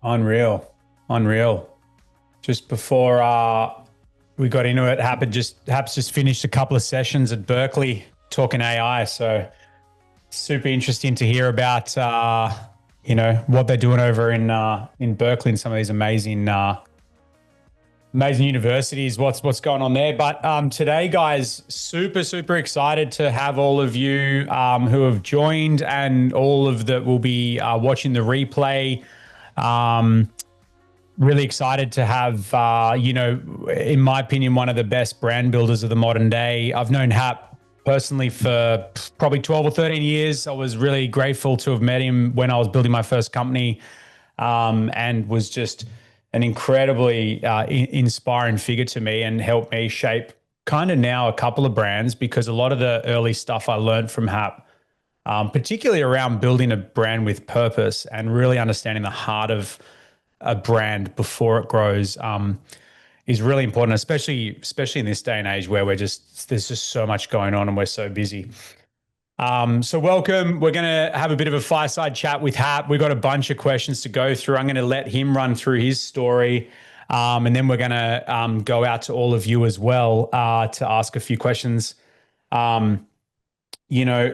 Unreal. Unreal. Just before we got into it, Hap's just finished a couple of sessions at Berkeley talking AI. So super interesting to hear about what they're doing over in Berkeley and some of these amazing universities. What's going on there? But today, guys, super excited to have all of you who have joined and all of that will be watching the replay. Um, Really excited to have, in my opinion, one of the best brand builders of the modern day. I've known Hap personally for probably 12 or 13 years. I was really grateful to have met him when I was building my first company, and was just an incredibly inspiring figure to me and helped me shape kind of now a couple of brands because a lot of the early stuff I learned from Hap, particularly around building a brand with purpose and really understanding the heart of a brand before it grows, is really important, especially in this day and age where there's just so much going on and we're so busy. So welcome. We're going to have a bit of a fireside chat with Hap. We've got a bunch of questions to go through. I'm going to let him run through his story, and then we're going to go out to all of you as well to ask a few questions.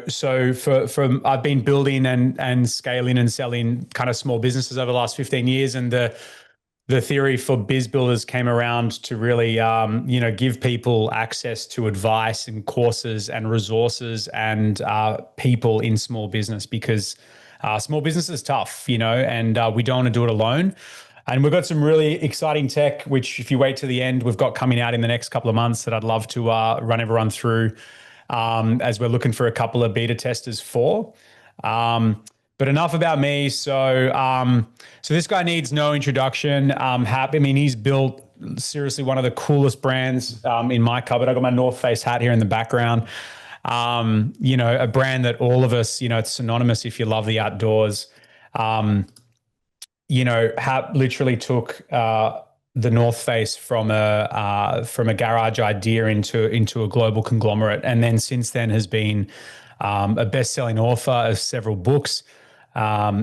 So from I've been building and scaling and selling kind of small businesses over the last 15 years, and the theory for BizBuilders came around to really, give people access to advice and courses and resources and people in small business because small business is tough, and we don't want to do it alone. And we've got some really exciting tech, which if you wait to the end, we've got coming out in the next couple of months that I'd love to run everyone through as we're looking for a couple of beta testers for. But enough about me. So this guy needs no introduction. Hap, I mean, he's built seriously one of the coolest brands in my cupboard. I got my North Face hat here in the background. A brand that all of us, it's synonymous if you love the outdoors. Hap literally took the North Face from a garage idea into a global conglomerate, and then since then has been a best-selling author of several books.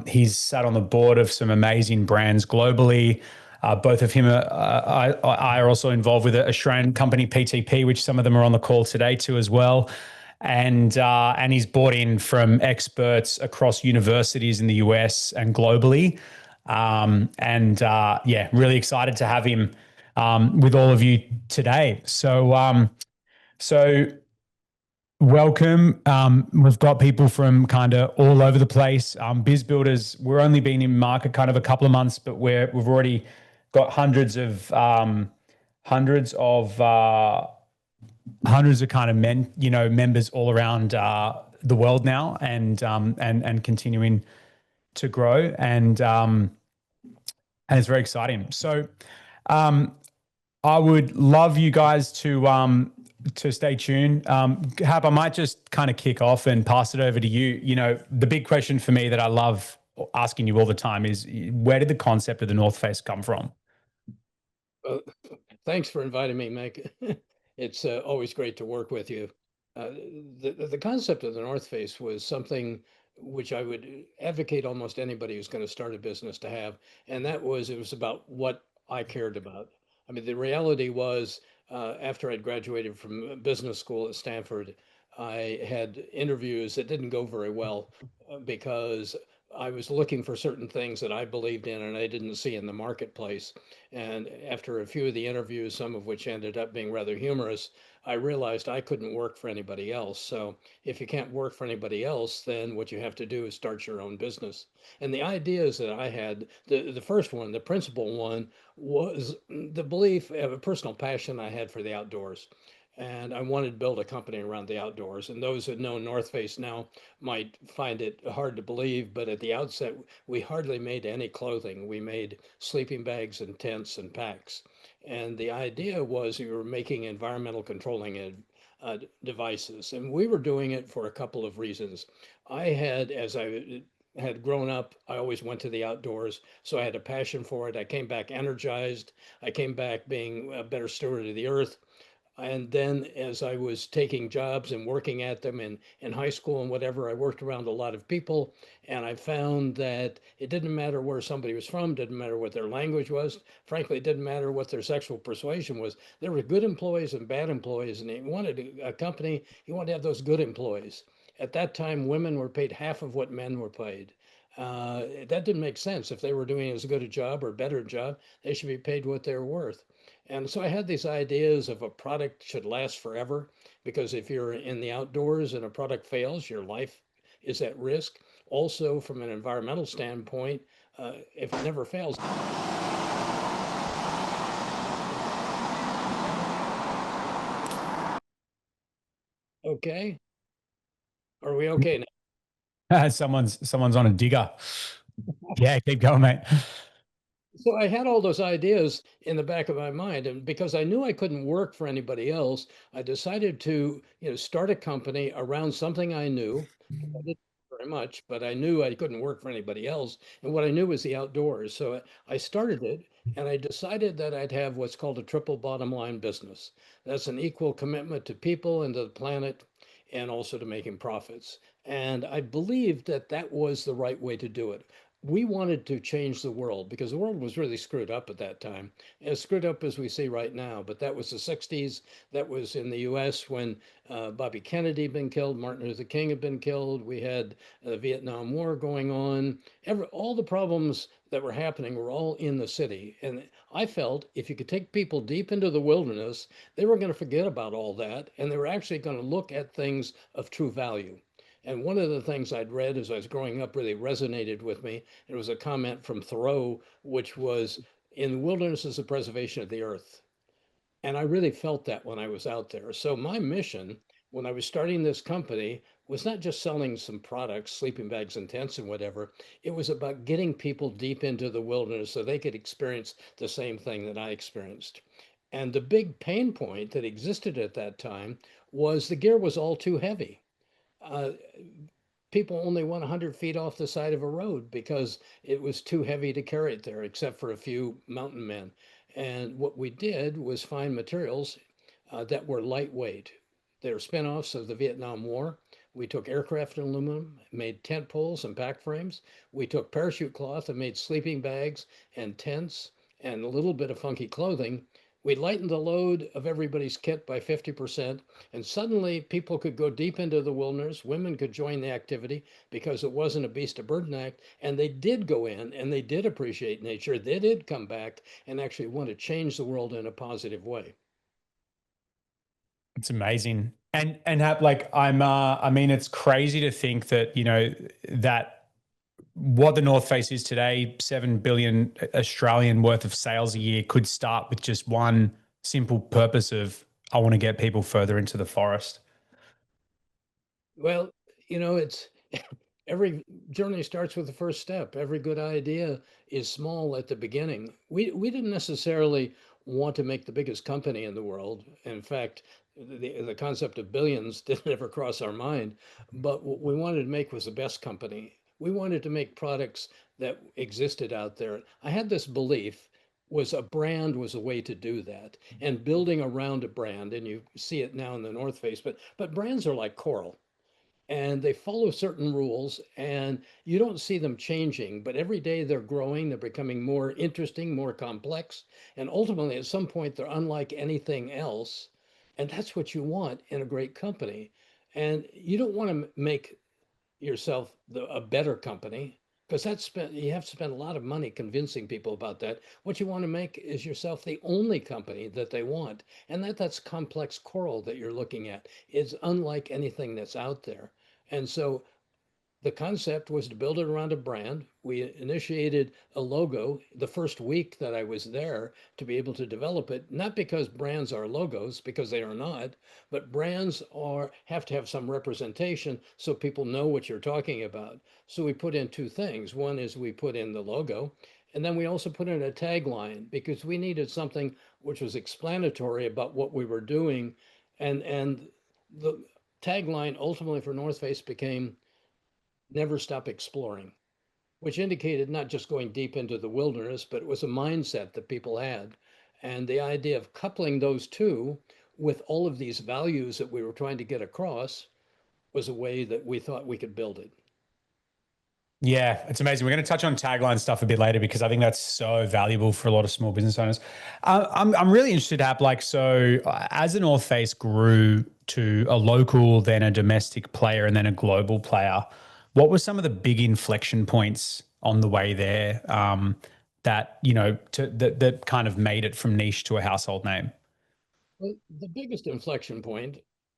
He's sat on the board of some amazing brands globally. Both of him are also involved with an Australian company, PTP, which some of them are on the call today too as well. And he's brought in from experts across universities in the US and globally. Really excited to have him with all of you today. So welcome. We've got people from kind of all over the place. BizBuilders, we're only been in market kind of a couple of months, but we've already got hundreds of kind of members all around the world now, and continuing to grow, and it's very exciting. So I would love you guys to stay tuned. Hap, I might just kind of kick off and pass it over to you. The big question for me that I love asking you all the time is, where did the concept of the North Face come from? Uh, Thanks for inviting me, Mike. It's always great to work with you. Uh, the concept of the North Face was something which I would advocate almost anybody who's going to start a business to have, and it was about what I cared about. I mean, the reality was, after I'd graduated from business school at Stanford, I had interviews that didn't go very well because I was looking for certain things that I believed in and I didn't see in the marketplace. And after a few of the interviews, some of which ended up being rather humorous, I realized I couldn't work for anybody else. So if you can't work for anybody else, then what you have to do is start your own business. And the ideas that I had, the first one, the principal one, was the belief of a personal passion I had for the outdoors. And I wanted to build a company around the outdoors. And those that know North Face now might find it hard to believe, but at the outset, we hardly made any clothing. We made sleeping bags and tents and packs. And the idea was we were making environmental controlling devices. And we were doing it for a couple of reasons. As I had grown up, I always went to the outdoors. So I had a passion for it. I came back energized. I came back being a better steward of the earth. And then as I was taking jobs and working at them in high school and whatever, I worked around a lot of people. And I found that it didn't matter where somebody was from, didn't matter what their language was. Frankly, it didn't matter what their sexual persuasion was. There were good employees and bad employees. And he wanted a company, he wanted to have those good employees. At that time, women were paid half of what men were paid. That didn't make sense. If they were doing as good a job or better job, they should be paid what they're worth. And so I had these ideas of a product should last forever, because if you're in the outdoors and a product fails, your life is at risk. Also, from an environmental standpoint, if it never fails, okay, are we okay now? Someone's on a digger. Yeah, keep going, mate. So I had all those ideas in the back of my mind, and because I knew I couldn't work for anybody else, I decided to, start a company around something I knew. I didn't very much, but I knew I couldn't work for anybody else, and what I knew was the outdoors. So I started it, and I decided that I'd have what's called a triple bottom line business. That's an equal commitment to people and to the planet, and also to making profits. And I believed that that was the right way to do it. We wanted to change the world because the world was really screwed up at that time, as screwed up as we see right now. But that was the 60s. That was in the US when Bobby Kennedy had been killed, Martin Luther King had been killed. We had the Vietnam War going on. All the problems that were happening were all in the city. And I felt if you could take people deep into the wilderness, they were going to forget about all that. And they were actually going to look at things of true value. And one of the things I'd read as I was growing up really resonated with me. It was a comment from Thoreau, which was, in the wilderness is the preservation of the earth. And I really felt that when I was out there. So my mission when I was starting this company was not just selling some products, sleeping bags and tents and whatever. It was about getting people deep into the wilderness so they could experience the same thing that I experienced. And the big pain point that existed at that time was the gear was all too heavy. Uh, People only went 100 feet off the side of a road because it was too heavy to carry it there, except for a few mountain men. And what we did was find materials that were lightweight. They're spin-offs of the Vietnam War. We took aircraft aluminum, made tent poles and back frames. We took parachute cloth and made sleeping bags and tents and a little bit of funky clothing. We lightened the load of everybody's kit by 50%, and suddenly people could go deep into the wilderness. Women could join the activity because it wasn't a beast of burden act. And they did go in and they did appreciate nature. They did come back and actually want to change the world in a positive way. It's amazing. And Hap, like I mean, it's crazy to think that, that what the North Face is today, 7 billion Australian worth of sales a year could start with just one simple purpose of I want to get people further into the forest. Well, it's every journey starts with the first step. Every good idea is small at the beginning. We didn't necessarily want to make the biggest company in the world. In fact, the concept of billions didn't ever cross our mind. But what we wanted to make was the best company. We wanted to make products that existed out there. I had this belief was a brand was a way to do that, and building around a brand, and you see it now in the North Face, but brands are like coral, and they follow certain rules, and you don't see them changing, but every day they're growing, they're becoming more interesting, more complex, and ultimately at some point they're unlike anything else. And that's what you want in a great company. And you don't want to make yourself a better company, because you have to spend a lot of money convincing people about that. What you want to make is yourself the only company that they want, and that's complex coral that you're looking at. It's unlike anything that's out there. And so the concept was to build it around a brand. We initiated a logo the first week that I was there to be able to develop it, not because brands are logos, because they are not, but brands have to have some representation so people know what you're talking about. So we put in two things. One is we put in the logo, and then we also put in a tagline because we needed something which was explanatory about what we were doing. And the tagline ultimately for North Face became never stop exploring, which indicated not just going deep into the wilderness, but it was a mindset that people had. And the idea of coupling those two with all of these values that we were trying to get across was a way that we thought we could build it. Yeah, it's amazing. We're going to touch on tagline stuff a bit later because I think that's so valuable for a lot of small business owners. I'm really interested, Hap. Like, so as the North Face grew to a local, then a domestic player, and then a global player, what were some of the big inflection points on the way there that that kind of made it from niche to a household name? Well, the biggest inflection point,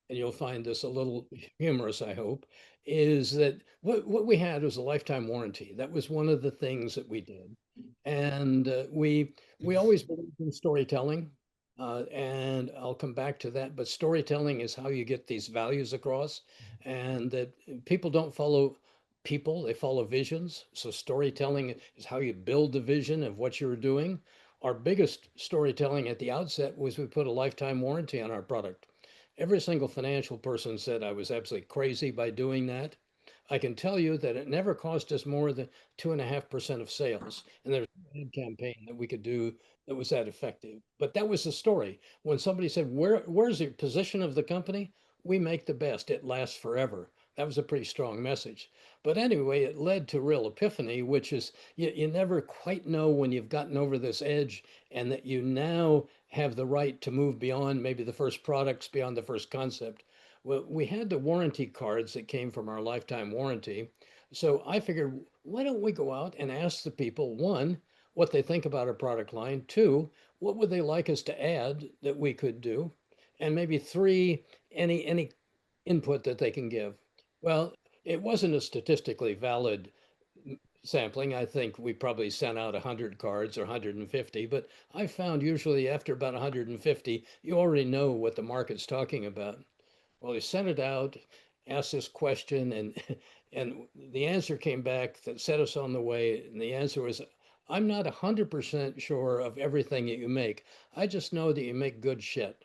and you'll find this a little humorous, I hope, is that what we had was a lifetime warranty. That was one of the things that we did. And we always believed in storytelling. And I'll come back to that. But storytelling is how you get these values across, and that people don't follow people, they follow visions. So storytelling is how you build the vision of what you're doing. Our biggest storytelling at the outset was we put a lifetime warranty on our product. Every single financial person said I was absolutely crazy by doing that. I can tell you that it never cost us more than 2.5% of sales. And there's a ad campaign that we could do that was that effective. But that was the story. When somebody said, where's the position of the company? We make the best. It lasts forever. That was a pretty strong message. But anyway, it led to real epiphany, which is you never quite know when you've gotten over this edge and that you now have the right to move beyond maybe the first products, beyond the first concept. Well, we had the warranty cards that came from our lifetime warranty. So I figured, why don't we go out and ask the people, one, what they think about our product line, two, what would they like us to add that we could do, and maybe three, any input that they can give. Well, it wasn't a statistically valid sampling. I think we probably sent out 100 cards or 150, but I found usually after about 150, you already know what the market's talking about. Well, we sent it out, asked this question, and and the answer came back that set us on the way. And the answer was, I'm not 100% sure of everything that you make. I just know that you make good shit.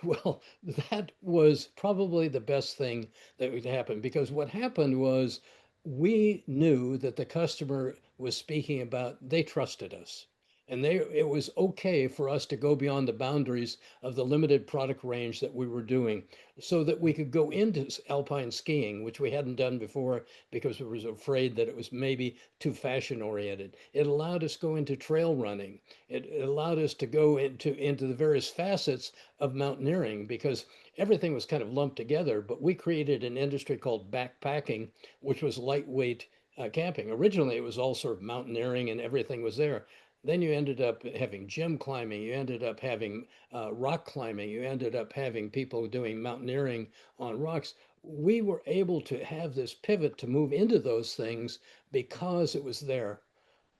Well, that was probably the best thing that would happen, because what happened was we knew that the customer was speaking about they trusted us. And it was okay for us to go beyond the boundaries of the limited product range that we were doing so that we could go into alpine skiing, which we hadn't done before because we was afraid that it was maybe too fashion oriented. It allowed us to go into trail running. It allowed us to go into the various facets of mountaineering because everything was kind of lumped together. But we created an industry called backpacking, which was lightweight camping. Originally, it was all sort of mountaineering and everything was there. Then you ended up having gym climbing, you ended up having rock climbing, you ended up having people doing mountaineering on rocks. We were able to have this pivot to move into those things because it was there.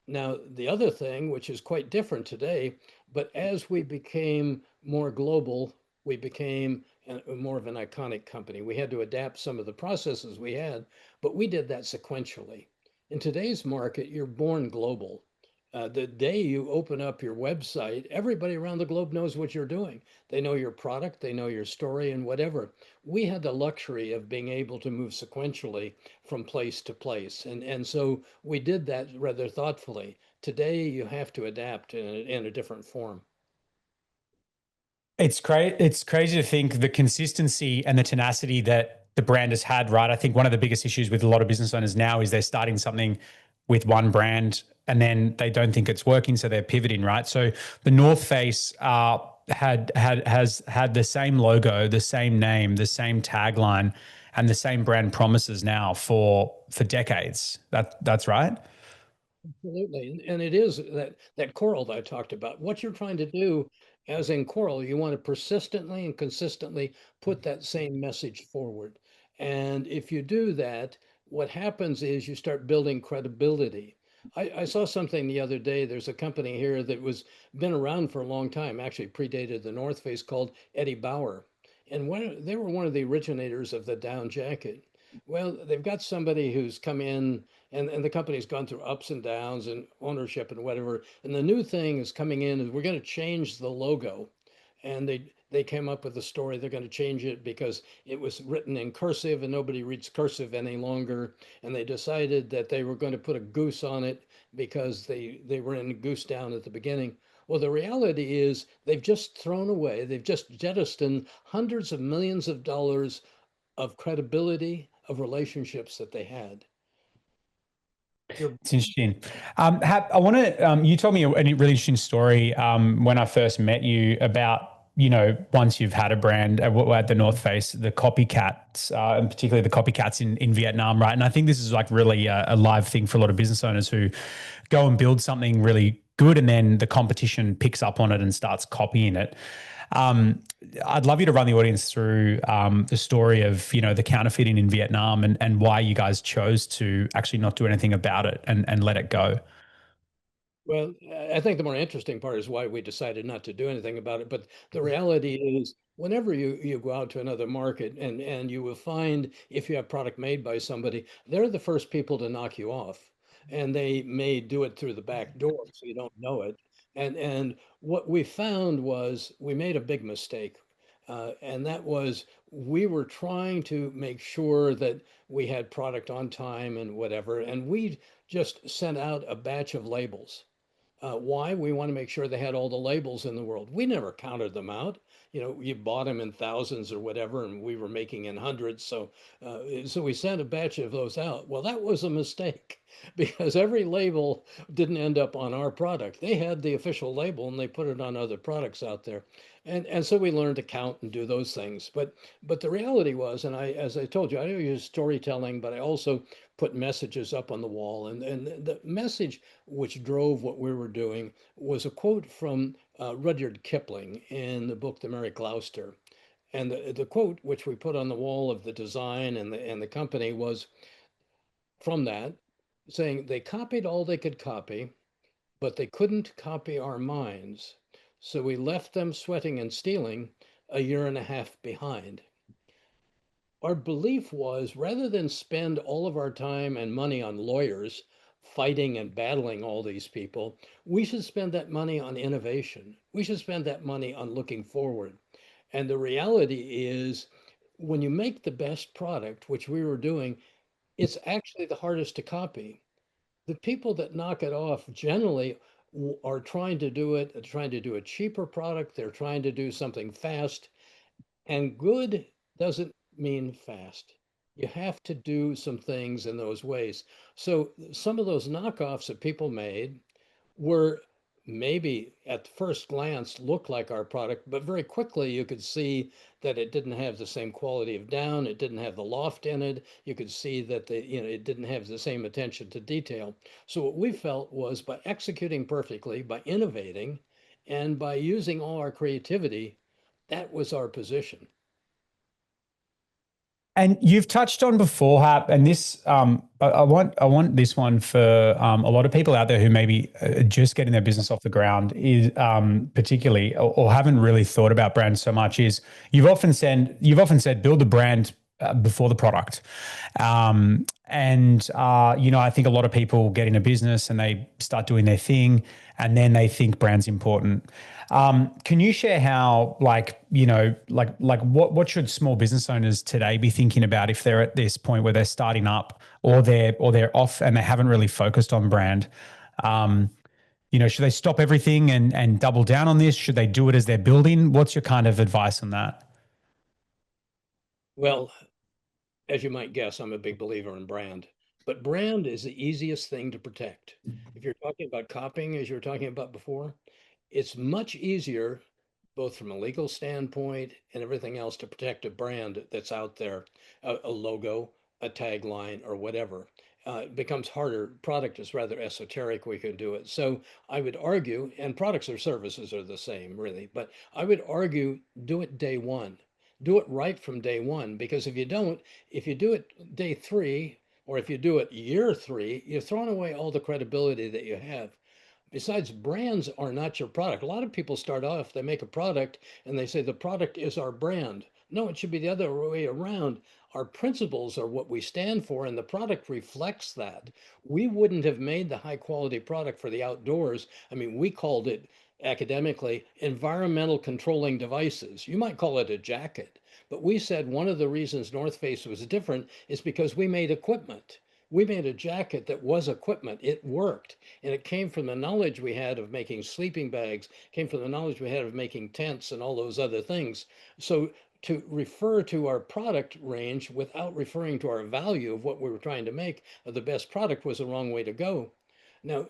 Now, the other thing, which is quite different today, but as we became more global, we became more of an iconic company. We had to adapt some of the processes we had, but we did that sequentially. In today's market, you're born global. The day you open up your website, everybody around the globe knows what you're doing. They know your product, they know your story, and whatever. We had the luxury of being able to move sequentially from place to place. And so we did that rather thoughtfully. Today, you have to adapt in a different form. It's crazy to think the consistency and the tenacity that the brand has had, right? I think one of the biggest issues with a lot of business owners now is they're starting something with one brand and then they don't think it's working, so they're pivoting, right? So the North Face has had the same logo, the same name, the same tagline, and the same brand promises now for decades. That's right. Absolutely. And it is that coral that I talked about. What you're trying to do, as in coral, you want to persistently and consistently put that same message forward. And if you do that, what happens is you start building credibility. I saw something the other day. There's a company here that was been around for a long time, actually predated the North Face, called Eddie Bauer. And they were one of the originators of the down jacket. Well, they've got somebody who's come in and the company's gone through ups and downs and ownership and whatever. And the new thing is coming in is we're going to change the logo. And they came up with a story. They're going to change it because it was written in cursive and nobody reads cursive any longer. And they decided that they were going to put a goose on it because they were in goose down at the beginning. Well, the reality is they've just thrown away, they've just jettisoned hundreds of millions of dollars of credibility of relationships that they had. You're It's interesting. Hap, I want to, you told me a really interesting story when I first met you about, once you've had a brand at the North Face, the copycats, and particularly the copycats in Vietnam, right? And I think this is like really a live thing for a lot of business owners who go and build something really good and then the competition picks up on it and starts copying it. Um, I'd love you to run the audience through the story of, the counterfeiting in Vietnam and why you guys chose to actually not do anything about it and let it go. Well, I think the more interesting part is why we decided not to do anything about it. But the reality is, whenever you go out to another market, and you will find if you have product made by somebody, they're the first people to knock you off, and they may do it through the back door, so you don't know it. And what we found was we made a big mistake, and that was we were trying to make sure that we had product on time and whatever, and we just sent out a batch of labels. Why? We want to make sure they had all the labels in the world. We never counted them out. You bought them in thousands or whatever, and we were making in hundreds. So we sent a batch of those out. Well, that was a mistake because every label didn't end up on our product. They had the official label and they put it on other products out there. And so we learned to count and do those things. But the reality was, and as I told you, I use storytelling, but I also put messages up on the wall. And the message which drove what we were doing was a quote from Rudyard Kipling in the book The Merry Gloucester. And the quote, which we put on the wall of the design and the company, was from that, saying they copied all they could copy, but they couldn't copy our minds. So we left them sweating and stealing a year and a half behind. Our belief was rather than spend all of our time and money on lawyers fighting and battling all these people, we should spend that money on innovation. We should spend that money on looking forward. And the reality is, when you make the best product, which we were doing, it's actually the hardest to copy. The people that knock it off generally are trying to do it, trying to do a cheaper product. They're trying to do something fast. And good doesn't mean fast. You have to do some things in those ways. So some of those knockoffs that people made were maybe at first glance look like our product, but very quickly you could see that it didn't have the same quality of down, it didn't have the loft in it. You could see that it didn't have the same attention to detail. So what we felt was by executing perfectly, by innovating, and by using all our creativity, that was our position. And you've touched on before, Hap, and this I want this one for a lot of people out there who maybe just getting their business off the ground is particularly or haven't really thought about brands so much. Is you've often said build the brand before the product, and I think a lot of people get in a business and they start doing their thing, and then they think brand's important. Can you share how, what should small business owners today be thinking about if they're at this point where they're starting up or they're off and they haven't really focused on brand? Should they stop everything and double down on this? Should they do it as they're building? What's your kind of advice on that? Well, as you might guess, I'm a big believer in brand, but brand is the easiest thing to protect. If you're talking about copying, as you were talking about before, it's much easier, both from a legal standpoint and everything else, to protect a brand that's out there, a logo, a tagline, or whatever. It becomes harder. Product is rather esoteric. We can do it. So I would argue, and products or services are the same, really, but I would argue do it day one. Do it right from day one, because if you do it day three, or if you do it year three, you're throwing away all the credibility that you have. Besides, brands are not your product. A lot of people start off, they make a product and they say the product is our brand. No, it should be the other way around. Our principles are what we stand for, and the product reflects that. We wouldn't have made the high quality product for the outdoors. I mean, we called it academically environmental controlling devices. You might call it a jacket, but we said one of the reasons North Face was different is because we made equipment. we made a jacket that was equipment. It worked. And it came from the knowledge we had of making sleeping bags, came from the knowledge we had of making tents and all those other things. So to refer to our product range without referring to our value of what we were trying to make of the best product was the wrong way to go. Now,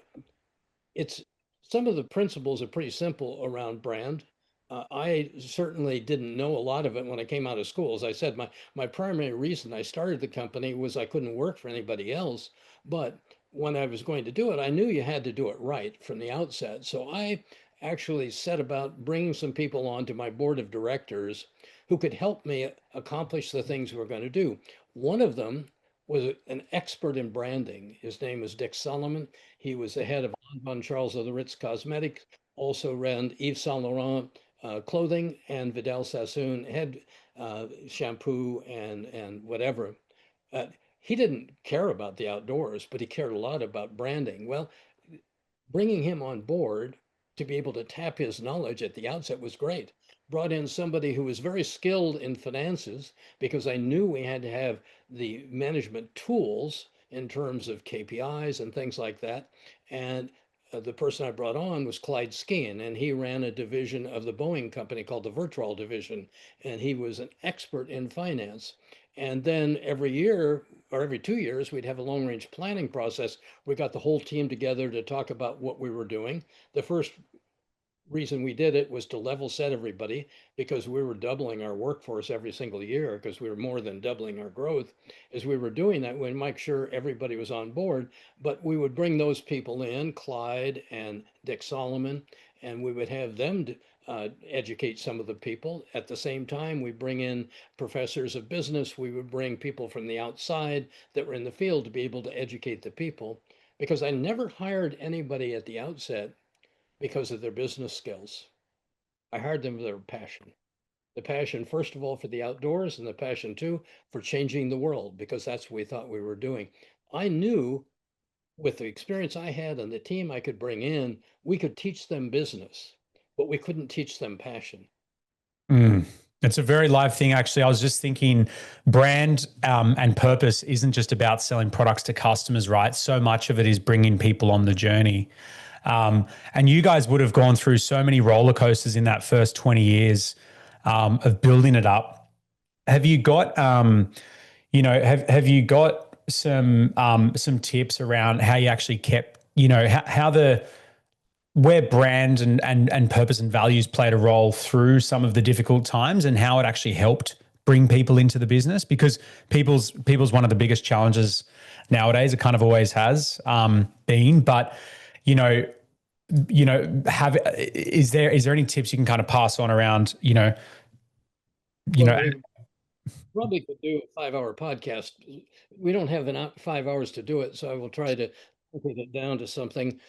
it's some of the principles are pretty simple around brand. I certainly didn't know a lot of it when I came out of school. As I said, my primary reason I started the company was I couldn't work for anybody else. But when I was going to do it, I knew you had to do it right from the outset. So I actually set about bringing some people onto my board of directors who could help me accomplish the things we were going to do. One of them was an expert in branding. His name was Dick Solomon. He was the head of Von Charles of the Ritz Cosmetics, also ran Yves Saint Laurent clothing, and Vidal Sassoon had shampoo and whatever. Uh, he didn't care about the outdoors, but he cared a lot about branding. Well, bringing him on board to be able to tap his knowledge at the outset was great. Brought in somebody who was very skilled in finances because I knew we had to have the management tools in terms of KPIs and things like that. And the person I brought on was Clyde Skeen, and he ran a division of the Boeing company called the Virtual Division, and he was an expert in finance. And then every year or every 2 years, we'd have a long range planning process. We got the whole team together to talk about what we were doing. The first reason we did it was to level set everybody because we were doubling our workforce every single year because we were more than doubling our growth. As we were doing that, we'd make sure everybody was on board, but we would bring those people in, Clyde and Dick Solomon, and we would have them educate some of the people. At the same time, we bring in professors of business. We would bring people from the outside that were in the field to be able to educate the people because I never hired anybody at the outset because of their business skills. I hired them for their passion. The passion, first of all, for the outdoors, and the passion, too, for changing the world, because that's what we thought we were doing. I knew with the experience I had and the team I could bring in, we could teach them business, but we couldn't teach them passion. Mm. It's a very live thing, actually. I was just thinking brand and purpose isn't just about selling products to customers, right? So much of it is bringing people on the journey. And you guys would have gone through so many roller coasters in that first 20 years of building it up. Have you got, have you got some tips around how you actually kept, how the where brand and purpose and values played a role through some of the difficult times and how it actually helped bring people into the business? Because people's one of the biggest challenges nowadays. It kind of always has been, but you know have is there any tips you can kind of pass on around you Well, know we probably could do a 5 hour podcast. We don't have enough 5 hours to do it, so I will try to put it down to something.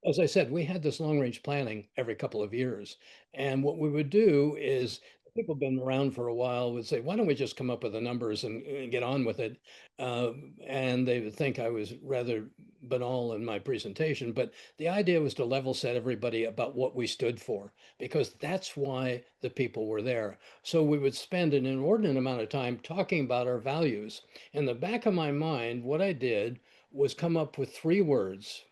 As I said, we had this long range planning every couple of years. And what we would do is people been around for a while would say, why don't we just come up with the numbers and get on with it? And they would think I was rather banal in my presentation. But the idea was to level set everybody about what we stood for, because that's why the people were there. So we would spend an inordinate amount of time talking about our values. In the back of my mind, what I did was come up with three words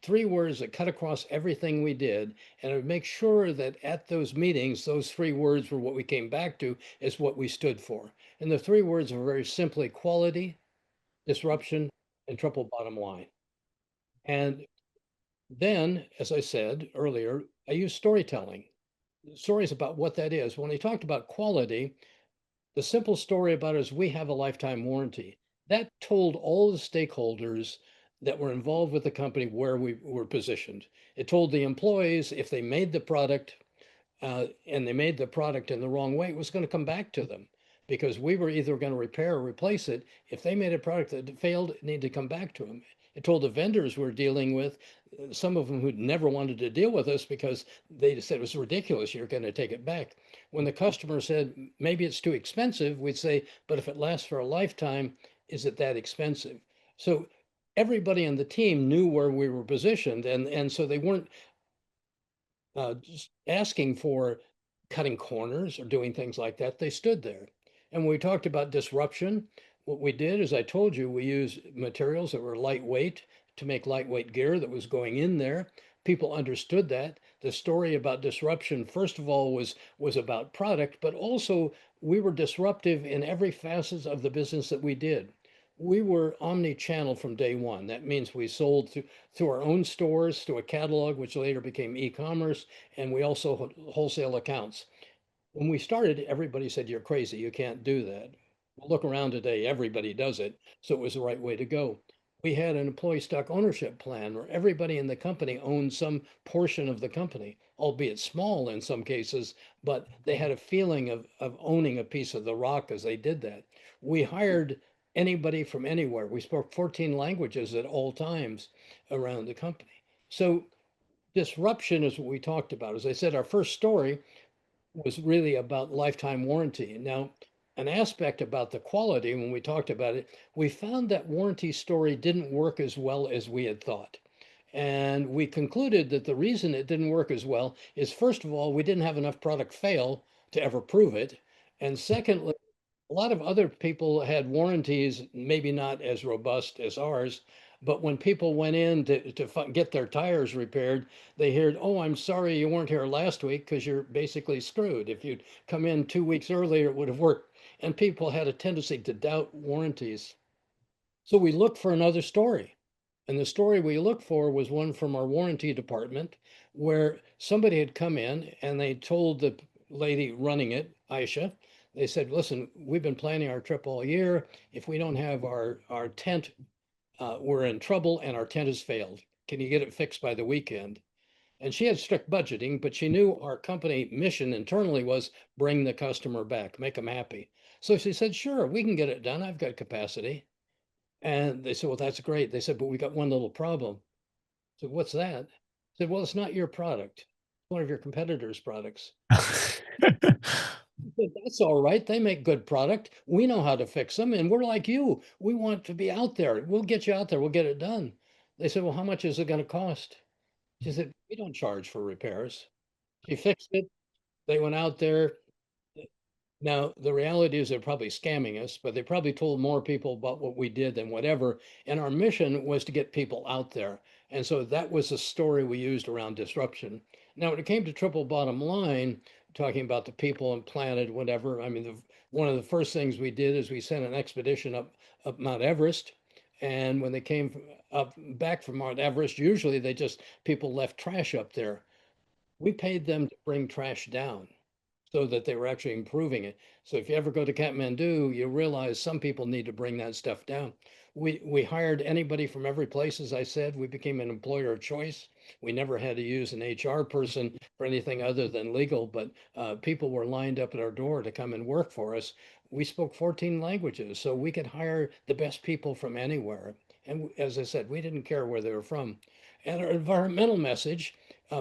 that cut across everything we did. And I would make sure that at those meetings, those three words were what we came back to as what we stood for. And the three words were very simply quality, disruption, and triple bottom line. And then, as I said earlier, I use storytelling, stories about what that is. When I talked about quality, the simple story about it is we have a lifetime warranty. That told all the stakeholders that were involved with the company where we were positioned. It told the employees if they made the product and they made the product in the wrong way, it was going to come back to them because we were either going to repair or replace it. If they made a product that failed, it needed to come back to them. It told the vendors we're dealing with, some of them who'd never wanted to deal with us because they said it was ridiculous, you're going to take it back. When the customer said, maybe it's too expensive, we'd say, but if it lasts for a lifetime, is it that expensive? So everybody on the team knew where we were positioned, and so they weren't just asking for cutting corners or doing things like that. They stood there. And when we talked about disruption, What we did, as I told you, we used materials that were lightweight to make lightweight gear that was going in there. People understood that. The story about disruption, first of all, was about product, but also we were disruptive in every facet of the business that we did. We were omni-channel from day one. That means we sold through our own stores, through a catalog, which later became e-commerce, and we also wholesale accounts. When we started, everybody said, "You're crazy. You can't do that." Well, look around today, everybody does it. So it was the right way to go. We had an employee stock ownership plan where everybody in the company owned some portion of the company, albeit small in some cases, but they had a feeling of owning a piece of the rock as they did that. We hired anybody from anywhere. We spoke 14 languages at all times around the company. So disruption is what we talked about. As I said, our first story was really about lifetime warranty. Now, an aspect about the quality, when we talked about it, we found that warranty story didn't work as well as we had thought. And we concluded that the reason it didn't work as well is, first of all, we didn't have enough product fail to ever prove it. And secondly, a lot of other people had warranties, maybe not as robust as ours, but when people went in to get their tires repaired, they heard, "Oh, I'm sorry you weren't here last week because you're basically screwed. If you'd come in 2 weeks earlier, it would have worked." And people had a tendency to doubt warranties. So we looked for another story. And the story we looked for was one from our warranty department where somebody had come in and they told the lady running it, Aisha, they said, "Listen, we've been planning our trip all year. If we don't have our tent, we're in trouble and our tent has failed. Can you get it fixed by the weekend?" And she had strict budgeting, but she knew our company mission internally was bring the customer back, make them happy. So she said, "Sure, we can get it done. I've got capacity." And they said, "Well, that's great." They said, "But we got one little problem." I said, "What's that?" I said, "Well, it's not your product. It's one of your competitors' products." I said, "That's all right. They make good product. We know how to fix them. And we're like you. We want to be out there. We'll get you out there. We'll get it done." They said, "Well, how much is it going to cost?" She said, "We don't charge for repairs." She fixed it. They went out there. Now, the reality is they're probably scamming us, but they probably told more people about what we did than whatever. And our mission was to get people out there. And so that was the story we used around disruption. Now, when it came to triple bottom line, talking about the people and planet, whatever, I mean, one of the first things we did is we sent an expedition up Mount Everest. And when they came up back from Mount Everest, usually people left trash up there. We paid them to bring trash down so that they were actually improving it. So if you ever go to Kathmandu, you realize some people need to bring that stuff down. We hired anybody from every place, as I said. We became an employer of choice. We never had to use an HR person for anything other than legal, but people were lined up at our door to come and work for us. We spoke 14 languages, so we could hire the best people from anywhere. And as I said, we didn't care where they were from. And our environmental message,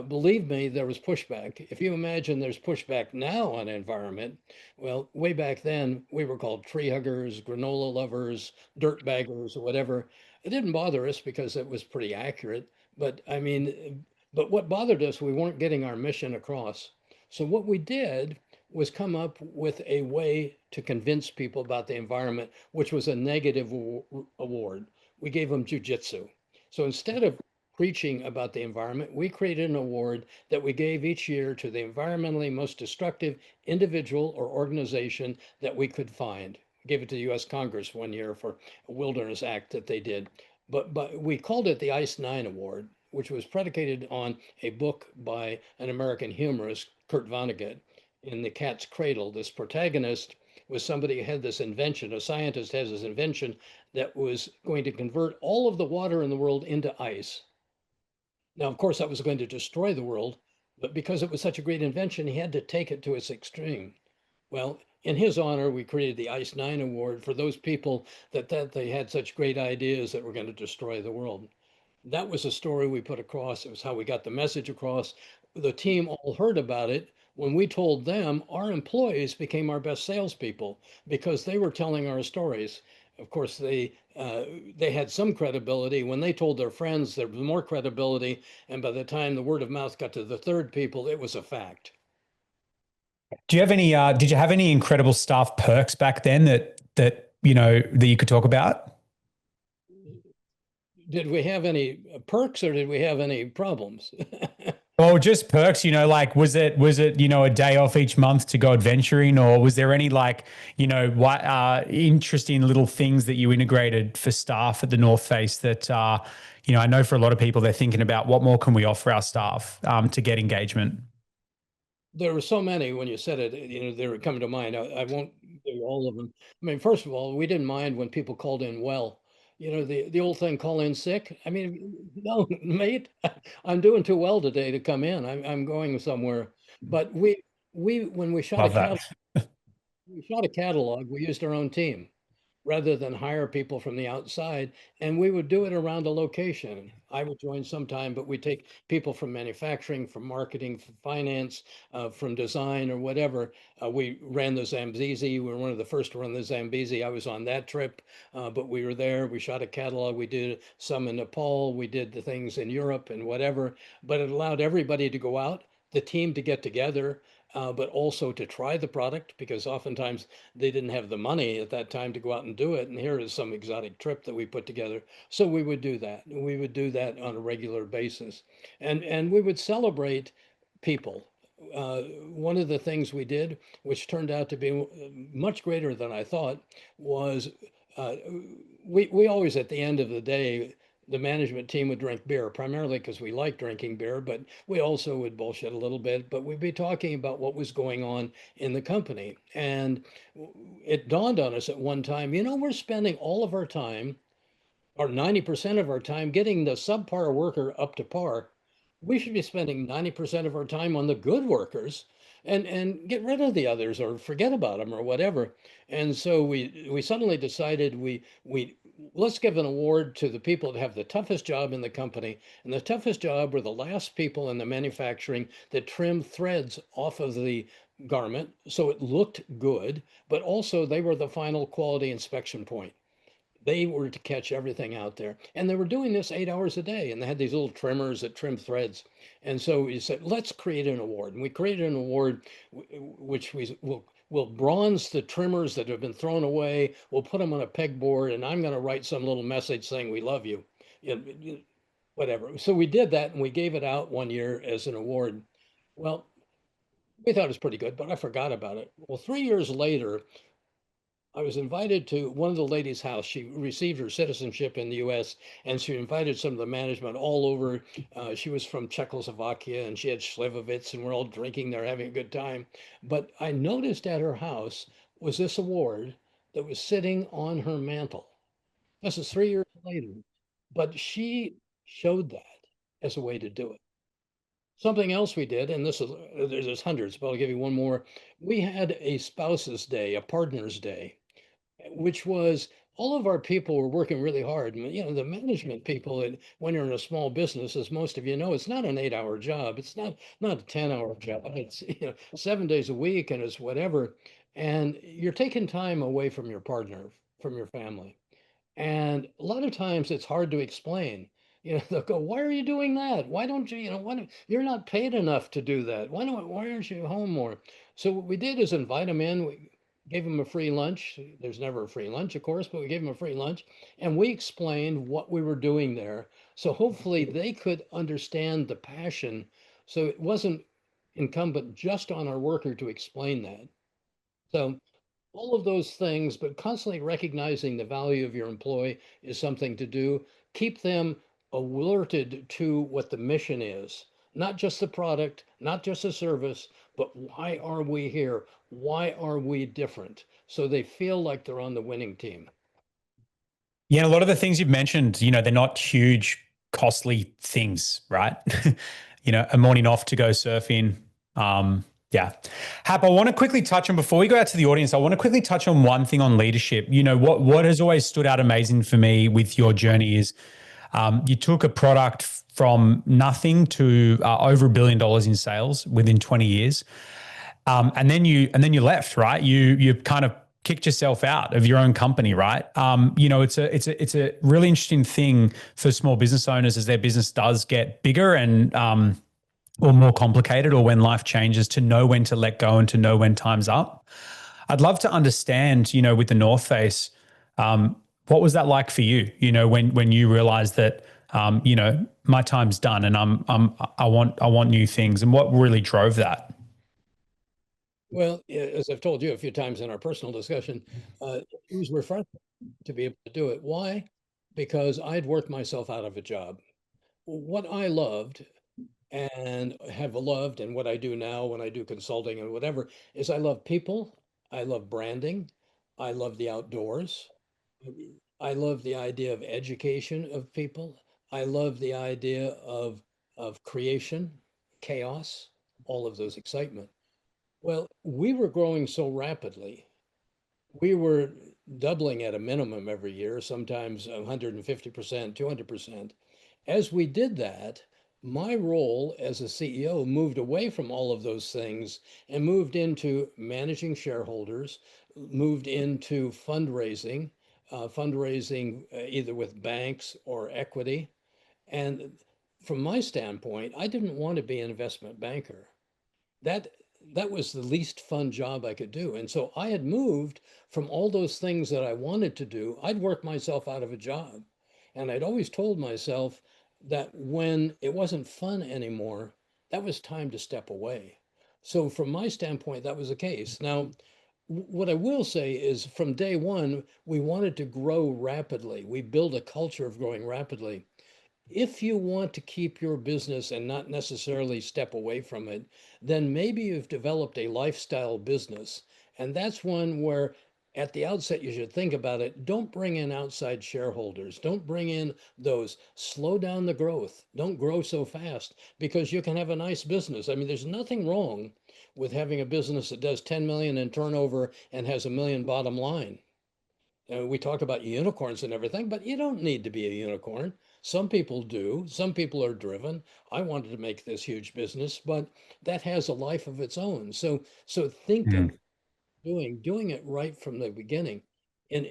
believe me, there was pushback. If you imagine there's pushback now on environment, well, way back then we were called tree huggers, granola lovers, dirt baggers, or whatever. It didn't bother us because it was pretty accurate. But I mean, but what bothered us, we weren't getting our mission across. So what we did was come up with a way to convince people about the environment, which was a negative award. We gave them jujitsu. So instead of preaching about the environment, we created an award that we gave each year to the environmentally most destructive individual or organization that we could find. We gave it to the US Congress one year for a wilderness act that they did. But we called it the Ice Nine Award, which was predicated on a book by an American humorist, Kurt Vonnegut. In The Cat's Cradle, this protagonist was somebody who had this invention, a scientist has this invention that was going to convert all of the water in the world into ice. Now, of course, that was going to destroy the world, but because it was such a great invention, he had to take it to its extreme. Well, in his honor, we created the Ice Nine Award for those people that they had such great ideas that were going to destroy the world. That was a story we put across. It was how we got the message across. The team all heard about it. When we told them, our employees became our best salespeople because they were telling our stories. Of course, they had some credibility. When they told their friends, there was more credibility. And by the time the word of mouth got to the third people, it was a fact. Do you have any did you have any incredible staff perks back then that that you could talk about? Did we have any perks or did we have any problems? Well, just perks, like was it, a day off each month to go adventuring, or was there any like, what interesting little things that you integrated for staff at the North Face that I know for a lot of people they're thinking about what more can we offer our staff to get engagement? There were so many when you said it, they were coming to mind. I won't do all of them. I mean, first of all, we didn't mind when people called in well. The old thing, call in sick. I mean, no, mate, I'm doing too well today to come in. I'm going somewhere. But we when Love that. we shot a catalog, we used our own team rather than hire people from the outside. And we would do it around a location. I would join sometime, but we take people from manufacturing, from marketing, from finance, from design or whatever. We ran the Zambezi. We were one of the first to run the Zambezi. I was on that trip, but we were there. We shot a catalog. We did some in Nepal. We did the things in Europe and whatever, but it allowed everybody to go out, the team to get together, but also to try the product because oftentimes they didn't have the money at that time to go out and do it. And here is some exotic trip that we put together. So we would do that. We would do that on a regular basis. And we would celebrate people. One of the things we did, which turned out to be much greater than I thought, was uh, we always at the end of the day, the management team would drink beer, primarily because we like drinking beer, but we also would bullshit a little bit. But we'd be talking about what was going on in the company. And it dawned on us at one time, we're spending all of our time, or 90% of our time, getting the subpar worker up to par. We should be spending 90% of our time on the good workers and get rid of the others or forget about them or whatever. And so we suddenly decided we let's give an award to the people that have the toughest job in the company. And the toughest job were the last people in the manufacturing that trimmed threads off of the garment so it looked good, but also they were the final quality inspection point. They were to catch everything out there. And they were doing this 8 hours a day. And they had these little trimmers that trim threads. And so we said, let's create an award. And we created an award which we will bronze the trimmers that have been thrown away. We'll put them on a pegboard. And I'm going to write some little message saying, we love you. Whatever. So we did that and we gave it out one year as an award. Well, we thought it was pretty good, but I forgot about it. Well, 3 years later, I was invited to one of the ladies' house. She received her citizenship in the U.S. and she invited some of the management all over. She was from Czechoslovakia and she had Slivovitz and we're all drinking there, having a good time. But I noticed at her house was this award that was sitting on her mantle. This is 3 years later, but she showed that as a way to do it. Something else we did, and this is there's hundreds, but I'll give you one more. We had a spouse's day, a partner's day, which was all of our people were working really hard. The management people, and when you're in a small business, as most of you know, it's not an 8 hour job. It's not a 10 hour job. It's 7 days a week and it's whatever. And you're taking time away from your partner, from your family. And a lot of times it's hard to explain. They'll go, "Why are you doing that? Why don't you, you're not paid enough to do that. Why aren't you home more?" So what we did is invite them in. We gave them a free lunch. There's never a free lunch, of course, but we gave them a free lunch and we explained what we were doing there. So hopefully they could understand the passion. So it wasn't incumbent just on our worker to explain that. So all of those things, but constantly recognizing the value of your employee is something to do. Keep them alerted to what the mission is, not just the product, not just the service, but why are we here? Why are we different? So they feel like they're on the winning team. Yeah, a lot of the things you've mentioned, they're not huge, costly things, right? A morning off to go surfing. Yeah. Hap, I want to quickly touch on, before we go out to the audience, I want to quickly touch on one thing on leadership. What has always stood out amazing for me with your journey is you took a product from nothing to over $1 billion in sales within 20 years. And then you left, right? You kind of kicked yourself out of your own company, right? It's a really interesting thing for small business owners as their business does get bigger and or more complicated, or when life changes, to know when to let go and to know when time's up. I'd love to understand, with the North Face, What was that like for you? When you realized that my time's done and I want new things, and what really drove that? Well, as I've told you a few times in our personal discussion, it was refreshing to be able to do it. Why? Because I'd worked myself out of a job. What I loved and have loved, and what I do now when I do consulting and whatever, is I love people. I love branding. I love the outdoors. I love the idea of education of people. I love the idea of creation, chaos, all of those excitement. Well, we were growing so rapidly. We were doubling at a minimum every year, sometimes 150%, 200%. As we did that, my role as a CEO moved away from all of those things and moved into managing shareholders, moved into fundraising either with banks or equity. And from my standpoint, I didn't want to be an investment banker. That that was the least fun job I could do. And so I had moved from all those things that I wanted to do. I'd worked myself out of a job. And I'd always told myself that when it wasn't fun anymore, that was time to step away. So from my standpoint, that was the case. Now, what I will say is from day one, we wanted to grow rapidly. We built a culture of growing rapidly. If you want to keep your business and not necessarily step away from it, then maybe you've developed a lifestyle business. And that's one where at the outset you should think about it. Don't bring in outside shareholders. Don't bring in those. Slow down the growth. Don't grow so fast because you can have a nice business. I mean, there's nothing wrong with having a business that does 10 million in turnover and has a million bottom line. We talk about unicorns and everything, but you don't need to be a unicorn. Some people do. Some people are driven. I wanted to make this huge business, but that has a life of its own. So think of Mm. doing it right from the beginning. And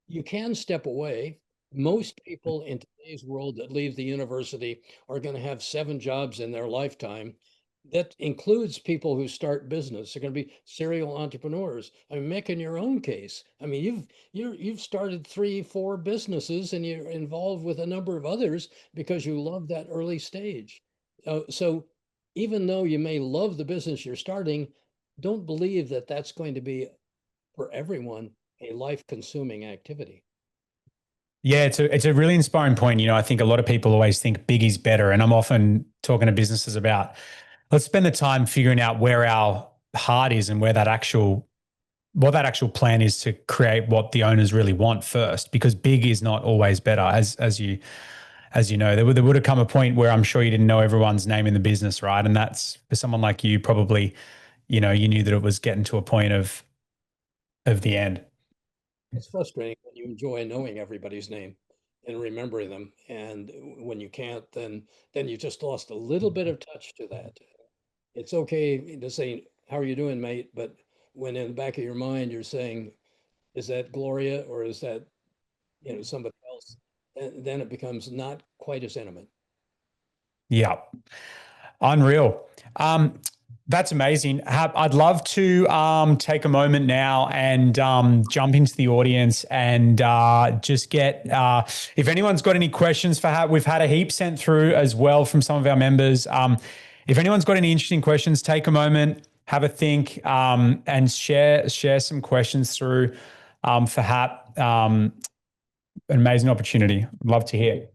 you can step away. Most people in today's world that leave the university are going to have 7 jobs in their lifetime. That includes people who start business. They're going to be serial entrepreneurs. I mean, making your own case. I mean, you've started 3, 4 businesses, and you're involved with a number of others because you love that early stage. So even though you may love the business you're starting, don't believe that that's going to be for everyone a life-consuming activity. Yeah, it's a really inspiring point. I think a lot of people always think big is better, and I'm often talking to businesses about let's spend the time figuring out where our heart is and where that actual what that actual plan is to create what the owners really want first, because big is not always better. As you know, there would have come a point where I'm sure you didn't know everyone's name in the business, right? And that's for someone like you, probably, you knew that it was getting to a point of the end. It's frustrating when you enjoy knowing everybody's name and remembering them, and when you can't, then you just lost a little bit of touch to that. It's okay to say, "How are you doing, mate?" But when in the back of your mind you're saying, "Is that Gloria or is that somebody else?" And then it becomes not quite as intimate. Yeah. Unreal. That's amazing. I'd love to take a moment now and jump into the audience and just get, if anyone's got any questions for Hap, we've had a heap sent through as well from some of our members. If anyone's got any interesting questions, take a moment, have a think, and share some questions through for Hap. An amazing opportunity. Love to hear.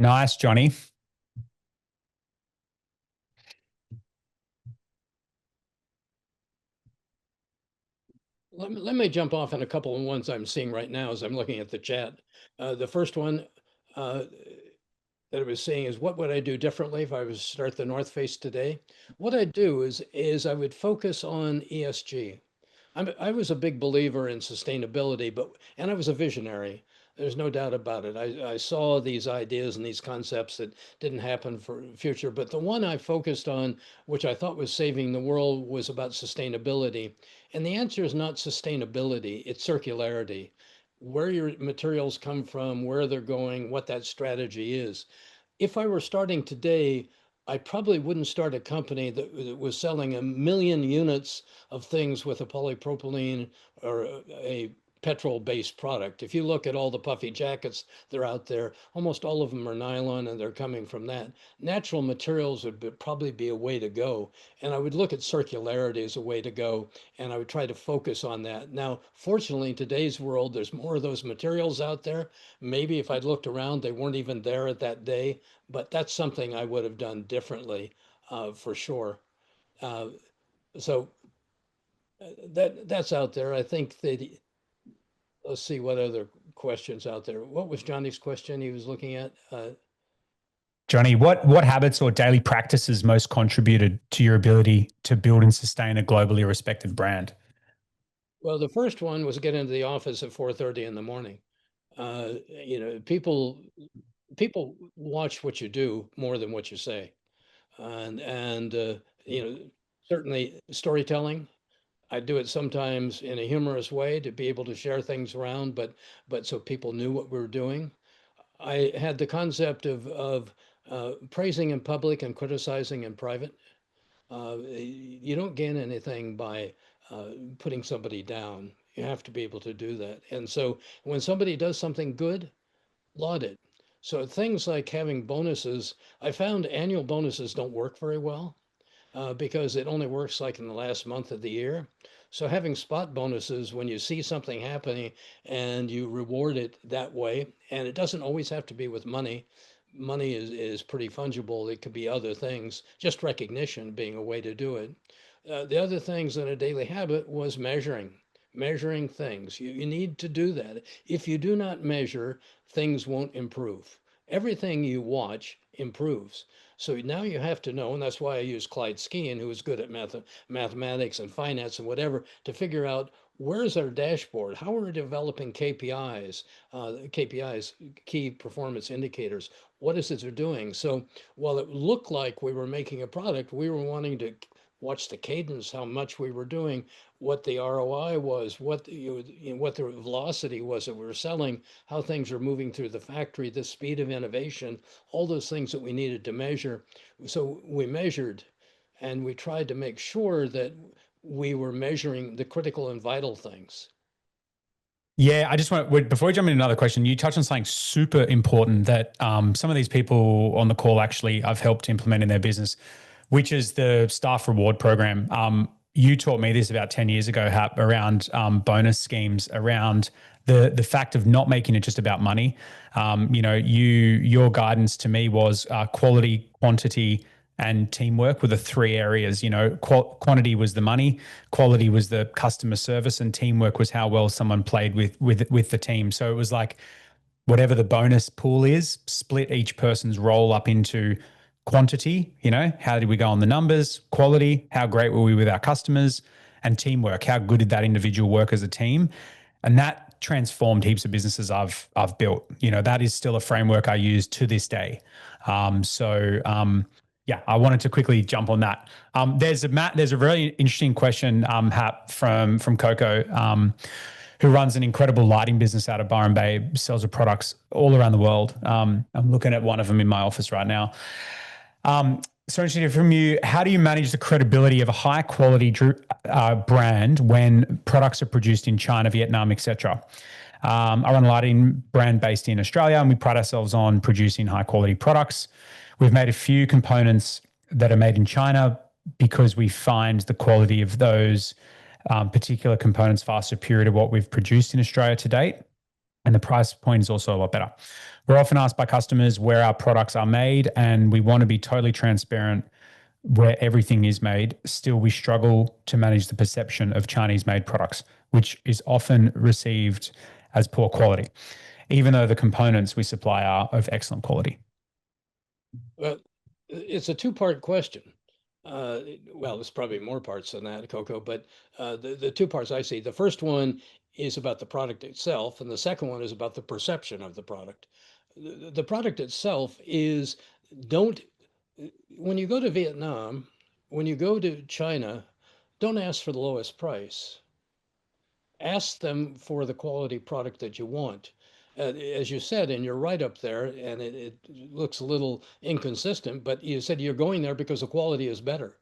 Nice, Johnny. Let me jump off on a couple of ones I'm seeing right now as I'm looking at the chat. The first one uh, that I was seeing is, what would I do differently if I was to start the North Face today? What I'd do is I would focus on ESG. I was a big believer in sustainability, and I was a visionary. There's no doubt about it. I saw these ideas and these concepts that didn't happen for the future, but the one I focused on, which I thought was saving the world, was about sustainability. And the answer is not sustainability, it's circularity. Where your materials come from, where they're going, what that strategy is. If I were starting today, I probably wouldn't start a company that was selling 1 million units of things with a polypropylene or a petrol-based product. If you look at all the puffy jackets that are out there, almost all of them are nylon and they're coming from that. Natural materials would probably be a way to go. And I would look at circularity as a way to go, and I would try to focus on that. Now, fortunately, in today's world, there's more of those materials out there. Maybe if I'd looked around, they weren't even there at that day, but that's something I would have done differently, for sure. Uh, so that's out there. I think that, let's see what other questions out there. What was Johnny's question he was looking at? Johnny, what habits or daily practices most contributed to your ability to build and sustain a globally respected brand? Well, the first one was get into the office at 4:30 in the morning. People watch what you do more than what you say, and certainly storytelling. I do it sometimes in a humorous way to be able to share things around, but so people knew what we were doing. I had the concept of praising in public and criticizing in private. You don't gain anything by putting somebody down. You have to be able to do that. And so when somebody does something good, laud it. So things like having bonuses, I found annual bonuses don't work very well, because it only works like in the last month of the year. So having spot bonuses when you see something happening and you reward it that way, and it doesn't always have to be with money. Money is pretty fungible. It could be other things, just recognition being a way to do it. The other things in a daily habit was measuring things. You need to do that. If you do not measure, things won't improve. Everything you watch improves. So now you have to know, and that's why I use Clyde Skian, who is good at mathematics and finance and whatever, to figure out where's our dashboard, how are we developing KPIs, key performance indicators. What is it they're doing? So while it looked like we were making a product, we were wanting to watch the cadence, how much we were doing, what the ROI was, what what the velocity was that we were selling, how things are moving through the factory, the speed of innovation, all those things that we needed to measure. So we measured, and we tried to make sure that we were measuring the critical and vital things. Yeah, I just before we jump into another question, you touched on something super important that some of these people on the call actually I've helped implement in their business, which is the staff reward program. You taught me this about 10 years ago, Hap, around bonus schemes, around the fact of not making it just about money. Your guidance to me was quality, quantity, and teamwork were the three areas. Quantity was the money, quality was the customer service, and teamwork was how well someone played with the team. So it was like whatever the bonus pool is, split each person's role up into quantity, how did we go on the numbers, quality, how great were we with our customers, and teamwork, how good did that individual work as a team. And that transformed heaps of businesses I've built. That is still a framework I use to this day. Yeah, I wanted to quickly jump on that. There's a really interesting question, Hap, from Coco, who runs an incredible lighting business out of Byron Bay, sells her products all around the world. I'm looking at one of them in my office right now. So interesting from you, how do you manage the credibility of a high quality brand when products are produced in China, Vietnam, etc.? I run a lighting brand based in Australia, and we pride ourselves on producing high quality products. We've made a few components that are made in China because we find the quality of those particular components far superior to what we've produced in Australia to date. And the price point is also a lot better. We're often asked by customers where our products are made, and we want to be totally transparent where everything is made. Still, we struggle to manage the perception of Chinese made products, which is often received as poor quality, even though the components we supply are of excellent quality. Well, it's a two-part question. Well, there's probably more parts than that, Coco, but the two parts I see. The first one is about the product itself, and the second one is about the perception of the product. The product itself is, don't, when you go to Vietnam, when you go to China, don't ask for the lowest price. Ask them for the quality product that you want. as you said in your write-up there, and it looks a little inconsistent, but you said you're going there because the quality is better.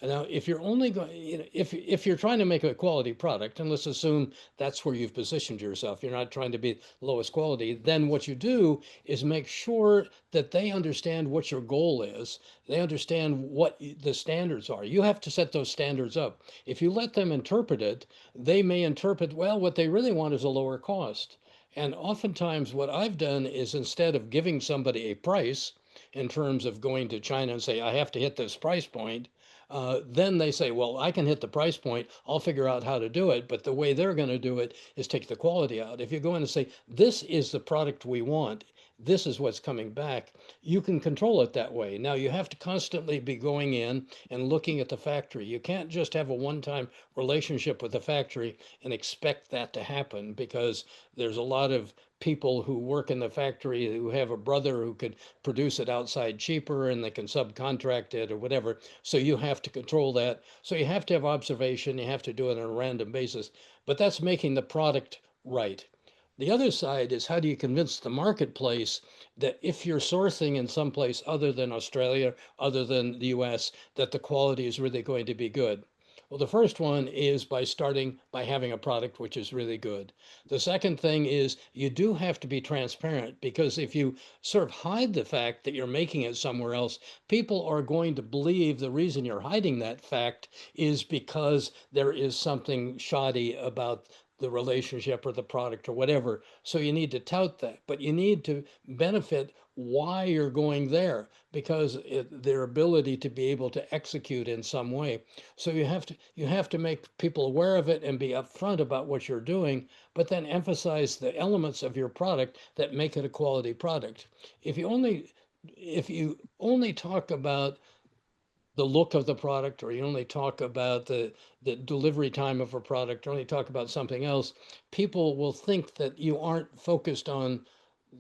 Now, if you're only going, if you're trying to make a quality product, and let's assume that's where you've positioned yourself, you're not trying to be lowest quality, then what you do is make sure that they understand what your goal is. They understand what the standards are. You have to set those standards up. If you let them interpret it, they may interpret, well, what they really want is a lower cost. And oftentimes, what I've done is instead of giving somebody a price in terms of going to China and say, I have to hit this price point, then they say, well, I can hit the price point. I'll figure out how to do it. But the way they're going to do it is take the quality out. If you go in and say, this is the product we want, this is what's coming back, you can control it that way. Now, you have to constantly be going in and looking at the factory. You can't just have a one-time relationship with the factory and expect that to happen, because there's a lot of people who work in the factory who have a brother who could produce it outside cheaper and they can subcontract it or whatever. So you have to control that. So you have to have observation. You have to do it on a random basis. But that's making the product right. The other side is, how do you convince the marketplace that if you're sourcing in some place other than Australia, other than the US, that the quality is really going to be good? Well, the first one is by starting by having a product which is really good. The second thing is you do have to be transparent, because if you sort of hide the fact that you're making it somewhere else, people are going to believe the reason you're hiding that fact is because there is something shoddy about the relationship or the product or whatever. So you need to tout that, but you need to benefit why you're going there, because their ability to be able to execute in some way. So you have to make people aware of it and be upfront about what you're doing, but then emphasize the elements of your product that make it a quality product. If you only talk about the look of the product, or you only talk about the delivery time of a product, or only talk about something else, people will think that you aren't focused on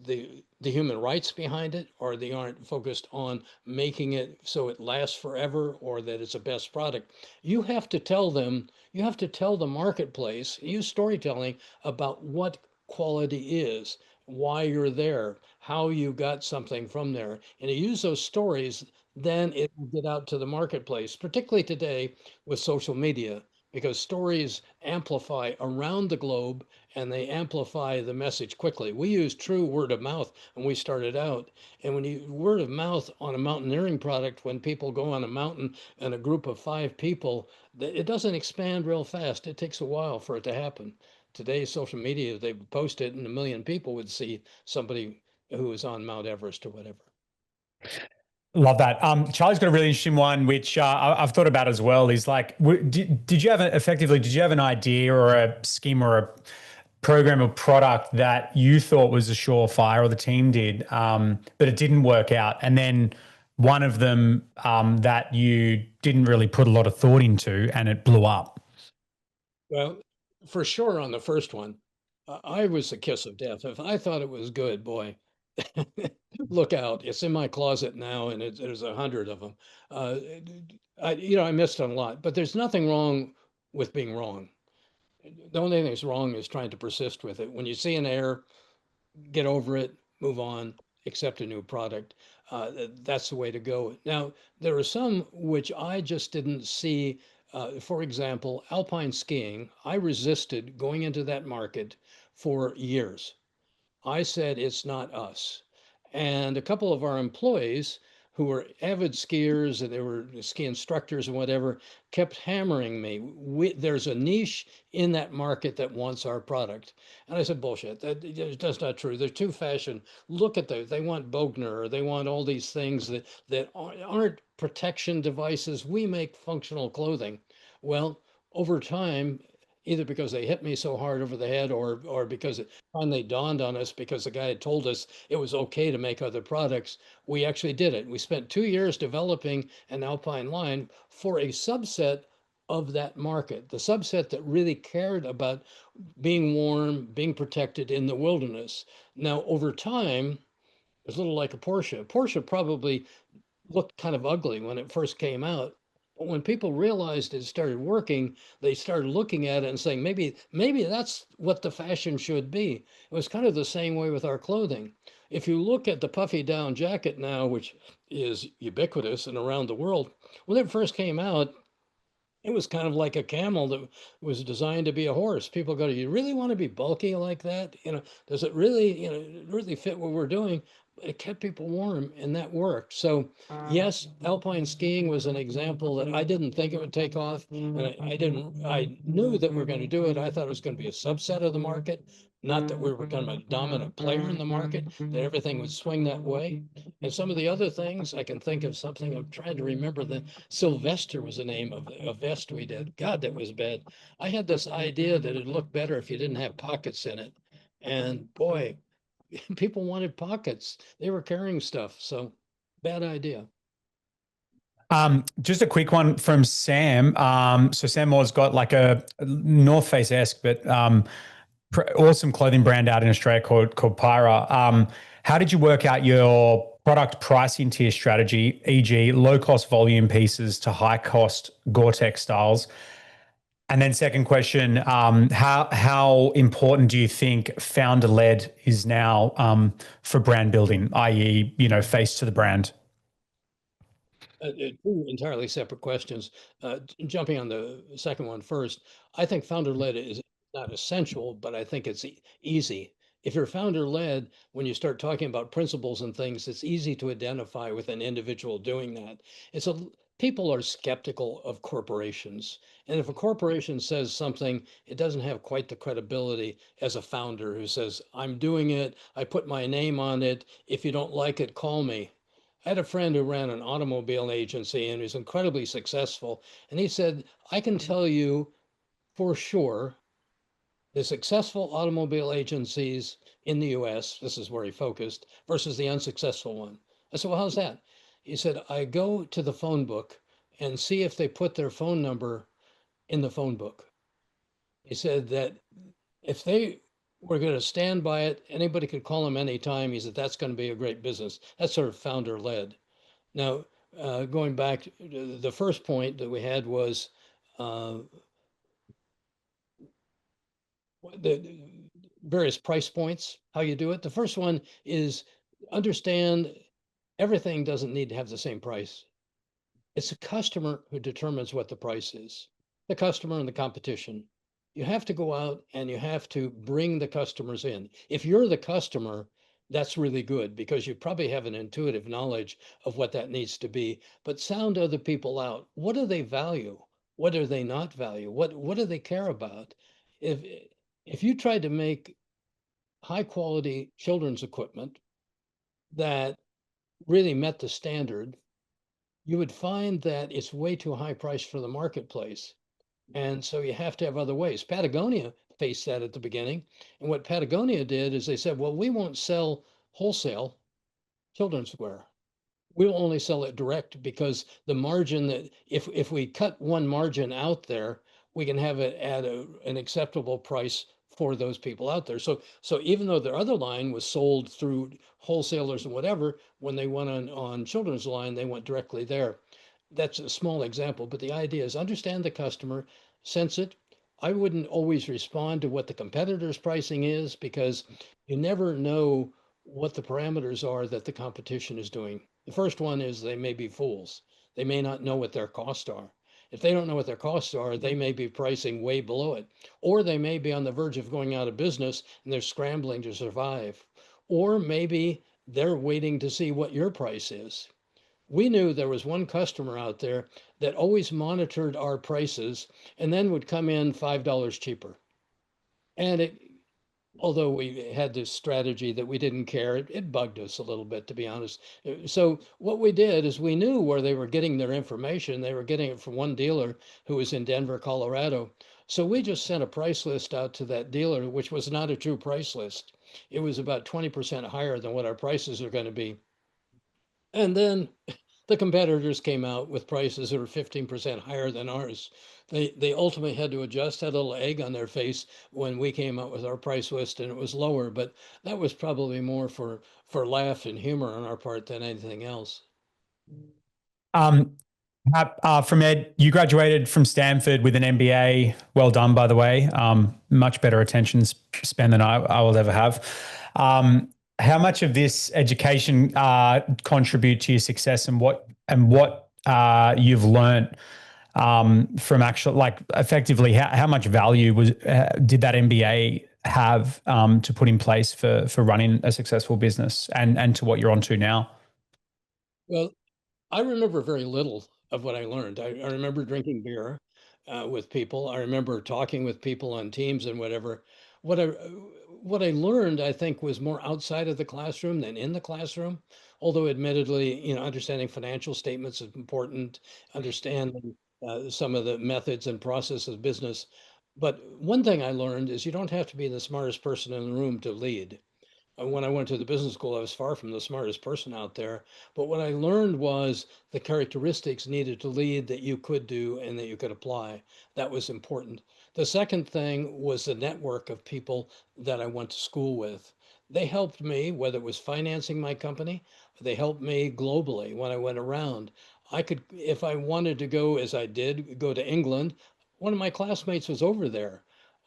the human rights behind it, or they aren't focused on making it so it lasts forever, or that it's a best product. You have to tell the marketplace, use storytelling about what quality is, why you're there, how you got something from there. And you use those stories, then it will get out to the marketplace, particularly today with social media, because stories amplify around the globe and they amplify the message quickly. We use true word of mouth when we started out. And when you word of mouth on a mountaineering product, when people go on a mountain and a group of 5 people, it doesn't expand real fast. It takes a while for it to happen. Today's social media, they post it and 1 million people would see somebody who is on Mount Everest or whatever. Love that. Charlie's got a really interesting one, which I've thought about as well. Is like, did you have did you have an idea or a scheme or a program or product that you thought was a surefire, or the team did, but it didn't work out? And then one of them that you didn't really put a lot of thought into and it blew up. Well, for sure on the first one, I was the kiss of death. If I thought it was good, boy, look out. It's in my closet now, and there's 100 of them. Uh, I missed on a lot, but there's nothing wrong with being wrong. The only thing that's wrong is trying to persist with it. When you see an error, get over it, move on, accept a new product. That's the way to go. Now, there are some which I just didn't see. For example, alpine skiing, I resisted going into that market for years. I said, it's not us. And a couple of our employees who were avid skiers and they were ski instructors and whatever kept hammering me. There's a niche in that market that wants our product. And I said, bullshit. That's not true. They're too fashion. Look at those. They want Bogner, or they want all these things that aren't protection devices. We make functional clothing. Well, over time, either because they hit me so hard over the head, or because it finally dawned on us, because the guy had told us it was okay to make other products, we actually did it. We spent 2 years developing an alpine line for a subset of that market, the subset that really cared about being warm, being protected in the wilderness. Now, over time, it's a little like a Porsche. Porsche probably looked kind of ugly when it first came out. when people realized it started working, they started looking at it and saying, maybe that's what the fashion should be. It was kind of the same way with our clothing. If you look at the puffy down jacket now, which is ubiquitous and around the world, when it first came out, it was kind of like a camel that was designed to be a horse. People go, "Do you really want to be bulky like that? Does it really, really fit what we're doing?" It kept people warm, and that worked. So, yes, alpine skiing was an example that I didn't think it would take off, and I didn't. I knew that we are going to do it. I thought it was going to be a subset of the market, not that we were kind of a dominant player in the market. That everything would swing that way. And some of the other things, I can think of something. I'm trying to remember the Sylvester was the name of a vest we did. God, that was bad. I had this idea that it'd look better if you didn't have pockets in it. And boy, people wanted pockets. They were carrying stuff. So bad idea. Just a quick one from Sam. So Sam Moore's got like a North Face-esque, but awesome clothing brand out in Australia called Pyra. How did you work out your product pricing tier strategy, e.g., low cost volume pieces to high cost Gore-Tex styles? And then second question, how important do you think founder led is now for brand building, i.e., face to the brand? Two entirely separate questions. Jumping on the second one first, I think founder-led is not essential, but I think it's easy. If you're founder-led, when you start talking about principles and things, it's easy to identify with an individual doing that. People are skeptical of corporations. And if a corporation says something, it doesn't have quite the credibility as a founder who says, I'm doing it, I put my name on it. If you don't like it, call me. I had a friend who ran an automobile agency and was incredibly successful. And he said, I can tell you for sure the successful automobile agencies in the US, this is where he focused, versus the unsuccessful one. I said, well, how's that? He said, I go to the phone book and see if they put their phone number in the phone book. He said that if they were going to stand by it, anybody could call them anytime. He said, that's going to be a great business. That's sort of founder led. Now, going back, the first point that we had was uh, the various price points, how you do it. The first one is understand everything doesn't need to have the same price. It's the customer who determines what the price is, the customer and the competition. You have to go out and you have to bring the customers in. If you're the customer, that's really good because you probably have an intuitive knowledge of what that needs to be. But sound other people out. What do they value? What do they not value? What do they care about? If if you tried to make high quality children's equipment that really met the standard, you would find that it's way too high price for the marketplace. And so you have to have other ways. Patagonia faced that at the beginning. And what Patagonia did is they said, well, we won't sell wholesale children's wear. We'll only sell it direct because the margin that if we cut one margin out there, we can have it at an acceptable price for those people out there. So even though their other line was sold through wholesalers and whatever, when they went on children's line, they went directly there. That's a small example, but the idea is understand the customer, sense it. I wouldn't always respond to what the competitor's pricing is because you never know what the parameters are that the competition is doing. The first one is they may be fools. They may not know what their costs are. If they don't know what their costs are, they may be pricing way below it. Or they may be on the verge of going out of business and they're scrambling to survive. Or maybe they're waiting to see what your price is. We knew there was one customer out there that always monitored our prices and then would come in $5 cheaper. And although we had this strategy that we didn't care, it bugged us a little bit, to be honest. So what we did is we knew where they were getting their information. They were getting it from one dealer who was in Denver, Colorado. So we just sent a price list out to that dealer, which was not a true price list. It was about 20% higher than what our prices are going to be. And then the competitors came out with prices that were 15% higher than ours. They ultimately had to adjust, had a little egg on their face when we came out with our price list and it was lower, but that was probably more for laugh and humor on our part than anything else. Um, From Ed, you graduated from Stanford with an MBA. Well done, by the way. Much better attention span than I will ever have. How much of this education contribute to your success, and what you've learned from actual, like, effectively, how much value did that MBA have to put in place for running a successful business and to what you're onto now? Well, I remember very little of what I learned. I remember drinking beer with people. I remember talking with people on teams and whatever. What I learned, I think, was more outside of the classroom than in the classroom. Although, admittedly, understanding financial statements is important, understanding some of the methods and processes of business. But one thing I learned is you don't have to be the smartest person in the room to lead. When I went to the business school, I was far from the smartest person out there. But what I learned was the characteristics needed to lead that you could do and that you could apply. That was important. The second thing was the network of people that I went to school with. They helped me, whether it was financing my company, they helped me globally when I went around. I could, if I wanted to go, as I did, go to England, one of my classmates was over there.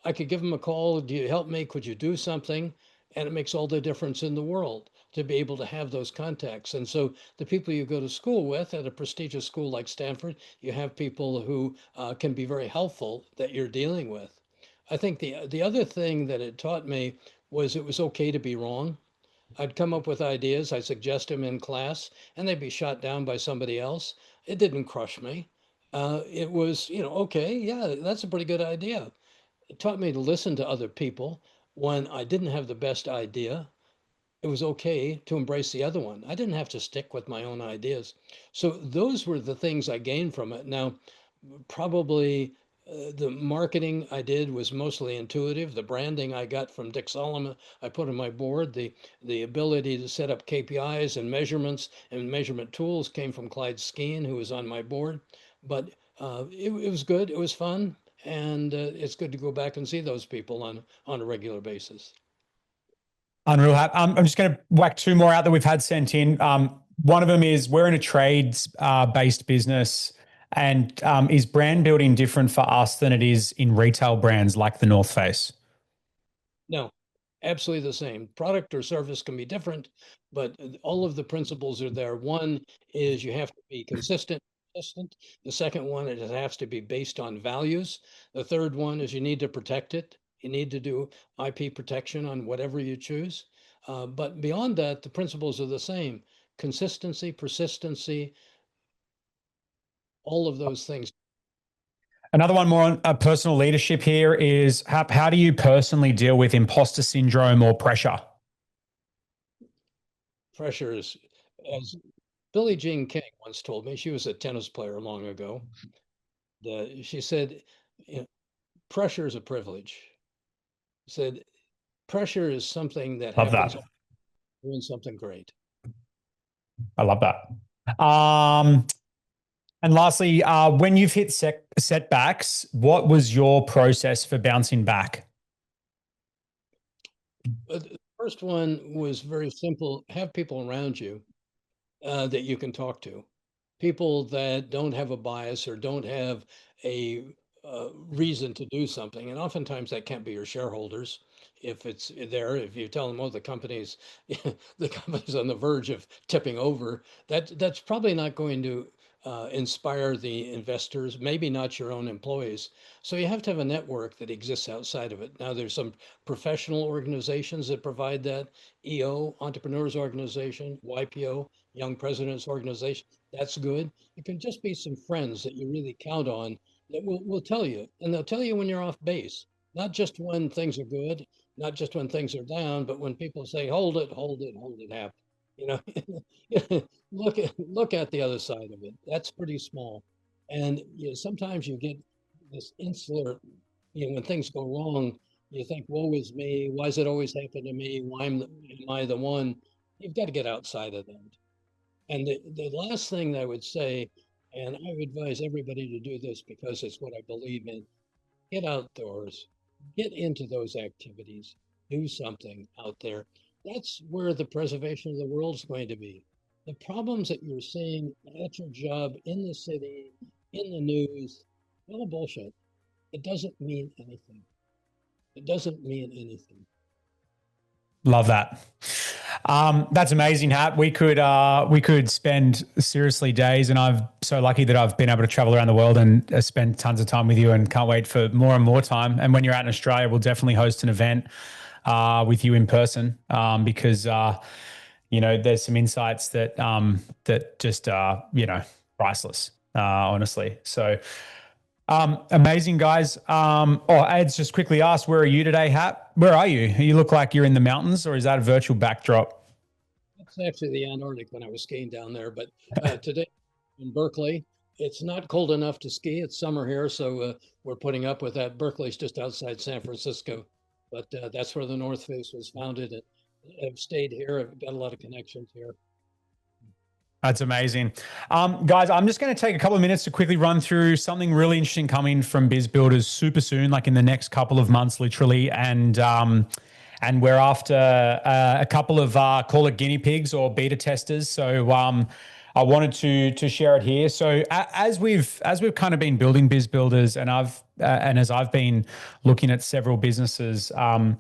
I could give him a call. Do you help me? Could you do something? And it makes all the difference in the world to be able to have those contacts. And so the people you go to school with at a prestigious school like Stanford, you have people who can be very helpful that you're dealing with. I think the other thing that it taught me was it was okay to be wrong. I'd come up with ideas, I'd suggest them in class, and they'd be shot down by somebody else. It didn't crush me. It was, okay, yeah, that's a pretty good idea. It taught me to listen to other people when I didn't have the best idea. It was okay to embrace the other one. I didn't have to stick with my own ideas. So those were the things I gained from it. Now, probably the marketing I did was mostly intuitive. The branding I got from Dick Solomon, I put on my board. The ability to set up KPIs and measurements and measurement tools came from Clyde Skeen, who was on my board. But it was good. It was fun. And it's good to go back and see those people on a regular basis. Unreal. I'm just going to whack two more out that we've had sent in. One of them is, we're in a trades based business, and is brand building different for us than it is in retail brands like the North Face? No, absolutely the same. Product or service can be different, but all of the principles are there. One is you have to be consistent. The second one, it has to be based on values. The third one is you need to protect it. You need to do IP protection on whatever you choose. But beyond that, the principles are the same. Consistency, persistency, all of those things. Another one more on personal leadership here is, how do you personally deal with imposter syndrome or pressure? Pressure is, as Billie Jean King once told me, she was a tennis player long ago. She said, you know, pressure is a privilege. She said, pressure is something that Love happens that. doing something great. I love that. And lastly, when you've hit setbacks, what was your process for bouncing back? But the first one was very simple. Have people around you that you can talk to. People that don't have a bias or don't have a reason to do something. And oftentimes that can't be your shareholders. If it's there, if you tell them, oh, the company's the company's on the verge of tipping over, that's probably not going to inspire the investors, maybe not your own employees. So you have to have a network that exists outside of it. Now, there's some professional organizations that provide that. EO, Entrepreneurs Organization, YPO, Young Presidents Organization. That's good. It can just be some friends that you really count on that will tell you, and they'll tell you when you're off base, not just when things are good, not just when things are down, but when people say, hold it, hold it, hold it, Hap. You know, look at the other side of it. That's pretty small. And sometimes you get this insular, when things go wrong, you think, woe is me. Why does it always happen to me? Am I the one? You've got to get outside of that. And the last thing I would say, and I would advise everybody to do this because it's what I believe in, get outdoors, get into those activities, do something out there. That's where the preservation of the world is going to be. the problems that you're seeing at your job in the city, in the news, all bullshit. It doesn't mean anything. It doesn't mean anything. Love that. That's amazing, Hap. We could spend seriously days, and I'm so lucky that I've been able to travel around the world and spend tons of time with you, and can't wait for more and more time. And when you're out in Australia, we'll definitely host an event with you in person, because there's some insights that just priceless, honestly. So amazing, guys. Ads just quickly asked, where are you today, Hap? Where are you? You look like you're in the mountains, or is that a virtual backdrop? That's actually the Antarctic when I was skiing down there. But today in Berkeley, it's not cold enough to ski. It's summer here, so we're putting up with that. Berkeley's just outside San Francisco, but that's where the North Face was founded. And I've stayed here. I've got a lot of connections here. That's amazing. Guys, I'm just going to take a couple of minutes to quickly run through something really interesting coming from BizBuilders super soon, like in the next couple of months, literally. And we're after a couple of call it guinea pigs or beta testers. So I wanted to share it here. So as we've kind of been building BizBuilders, and as I've been looking at several businesses, a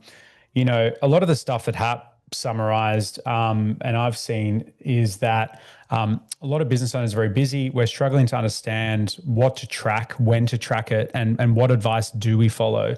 lot of the stuff that Hap summarized, and I've seen, is that a lot of business owners are very busy. We're struggling to understand what to track, when to track it, and what advice do we follow.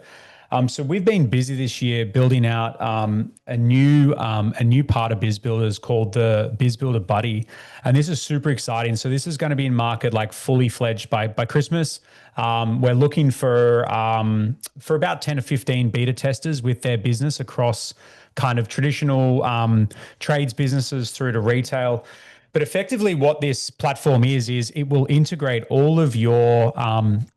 So we've been busy this year building out a new part of BizBuilders called the BizBuilder Buddy, and this is super exciting. So this is going to be in market like fully fledged by Christmas. We're looking for about 10 to 15 beta testers with their business across kind of traditional trades businesses through to retail. But effectively what this platform is it will integrate all of your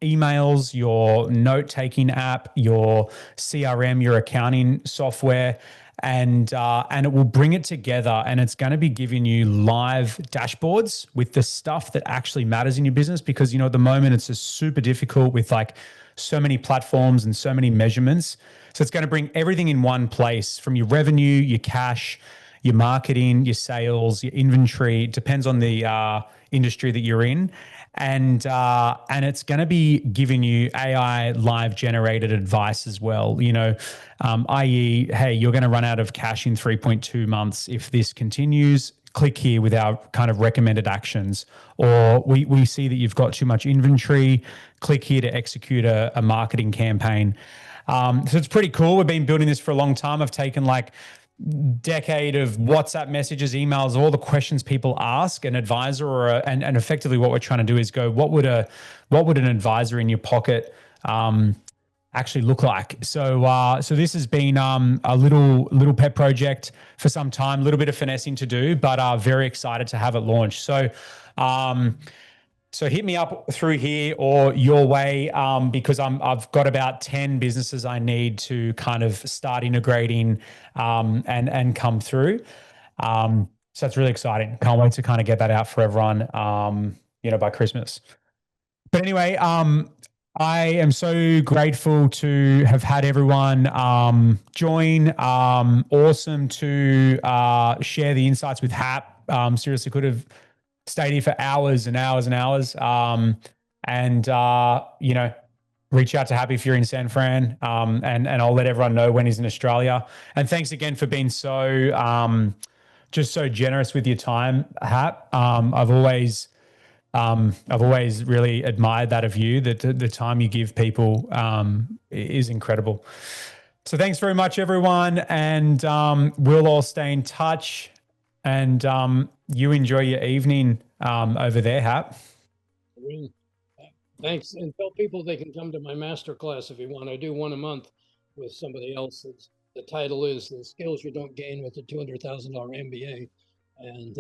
emails, your note-taking app, your CRM, your accounting software, and it will bring it together, and it's going to be giving you live dashboards with the stuff that actually matters in your business, because at the moment it's just super difficult with like so many platforms and so many measurements. So it's going to bring everything in one place, from your revenue, your cash, your marketing, your sales, your inventory. It depends on the industry that you're in. And it's going to be giving you AI live generated advice as well, i.e., hey, you're going to run out of cash in 3.2 months if this continues. Click here with our kind of recommended actions. Or we see that you've got too much inventory. Click here to execute a marketing campaign. So it's pretty cool. We've been building this for a long time. I've taken like decade of WhatsApp messages, emails, all the questions people ask an advisor, and effectively what we're trying to do is go, what would an advisor in your pocket actually look like? So this has been a little pet project for some time, a little bit of finessing to do, but very excited to have it launched. So hit me up through here or your way, because I've got about 10 businesses I need to kind of start integrating and come through. So it's really exciting. Can't wait to kind of get that out for everyone, by Christmas. But anyway, I am so grateful to have had everyone join. Awesome to share the insights with Hap. Seriously, could have stayed here for hours and hours and hours. Reach out to Happy if you're in San Fran, and I'll let everyone know when he's in Australia. And thanks again for being so just so generous with your time, Hap. I've always really admired that of you. That the time you give people is incredible. So thanks very much, everyone, and we'll all stay in touch. And you enjoy your evening over there, Hap. Thanks. And tell people they can come to my masterclass if you want. I do one a month with somebody else. The title is The Skills You Don't Gain with a $200,000 MBA. And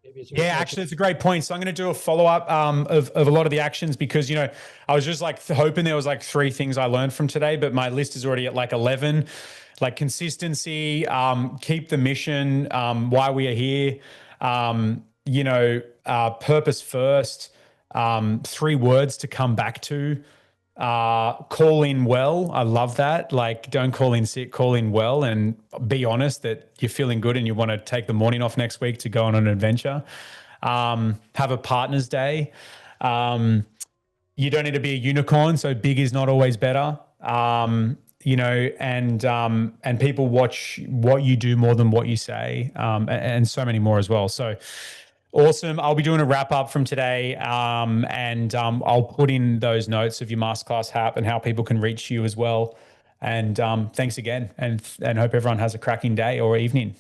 maybe it's actually, it's a great point. So I'm going to do a follow-up of a lot of the actions, because, I was just like hoping there was like 3 things I learned from today, but my list is already at like 11. Like consistency, keep the mission, why we are here, purpose first, 3 words to come back to, Call in well. I love that. Like, don't call in sick, call in well, and be honest that you're feeling good and you want to take the morning off next week to go on an adventure. Have a partner's day. You don't need to be a unicorn, so big is not always better. And people watch what you do more than what you say, and so many more as well. So awesome. I'll be doing a wrap up from today, and I'll put in those notes of your masterclass, Hap, and how people can reach you as well. And thanks again, and hope everyone has a cracking day or evening.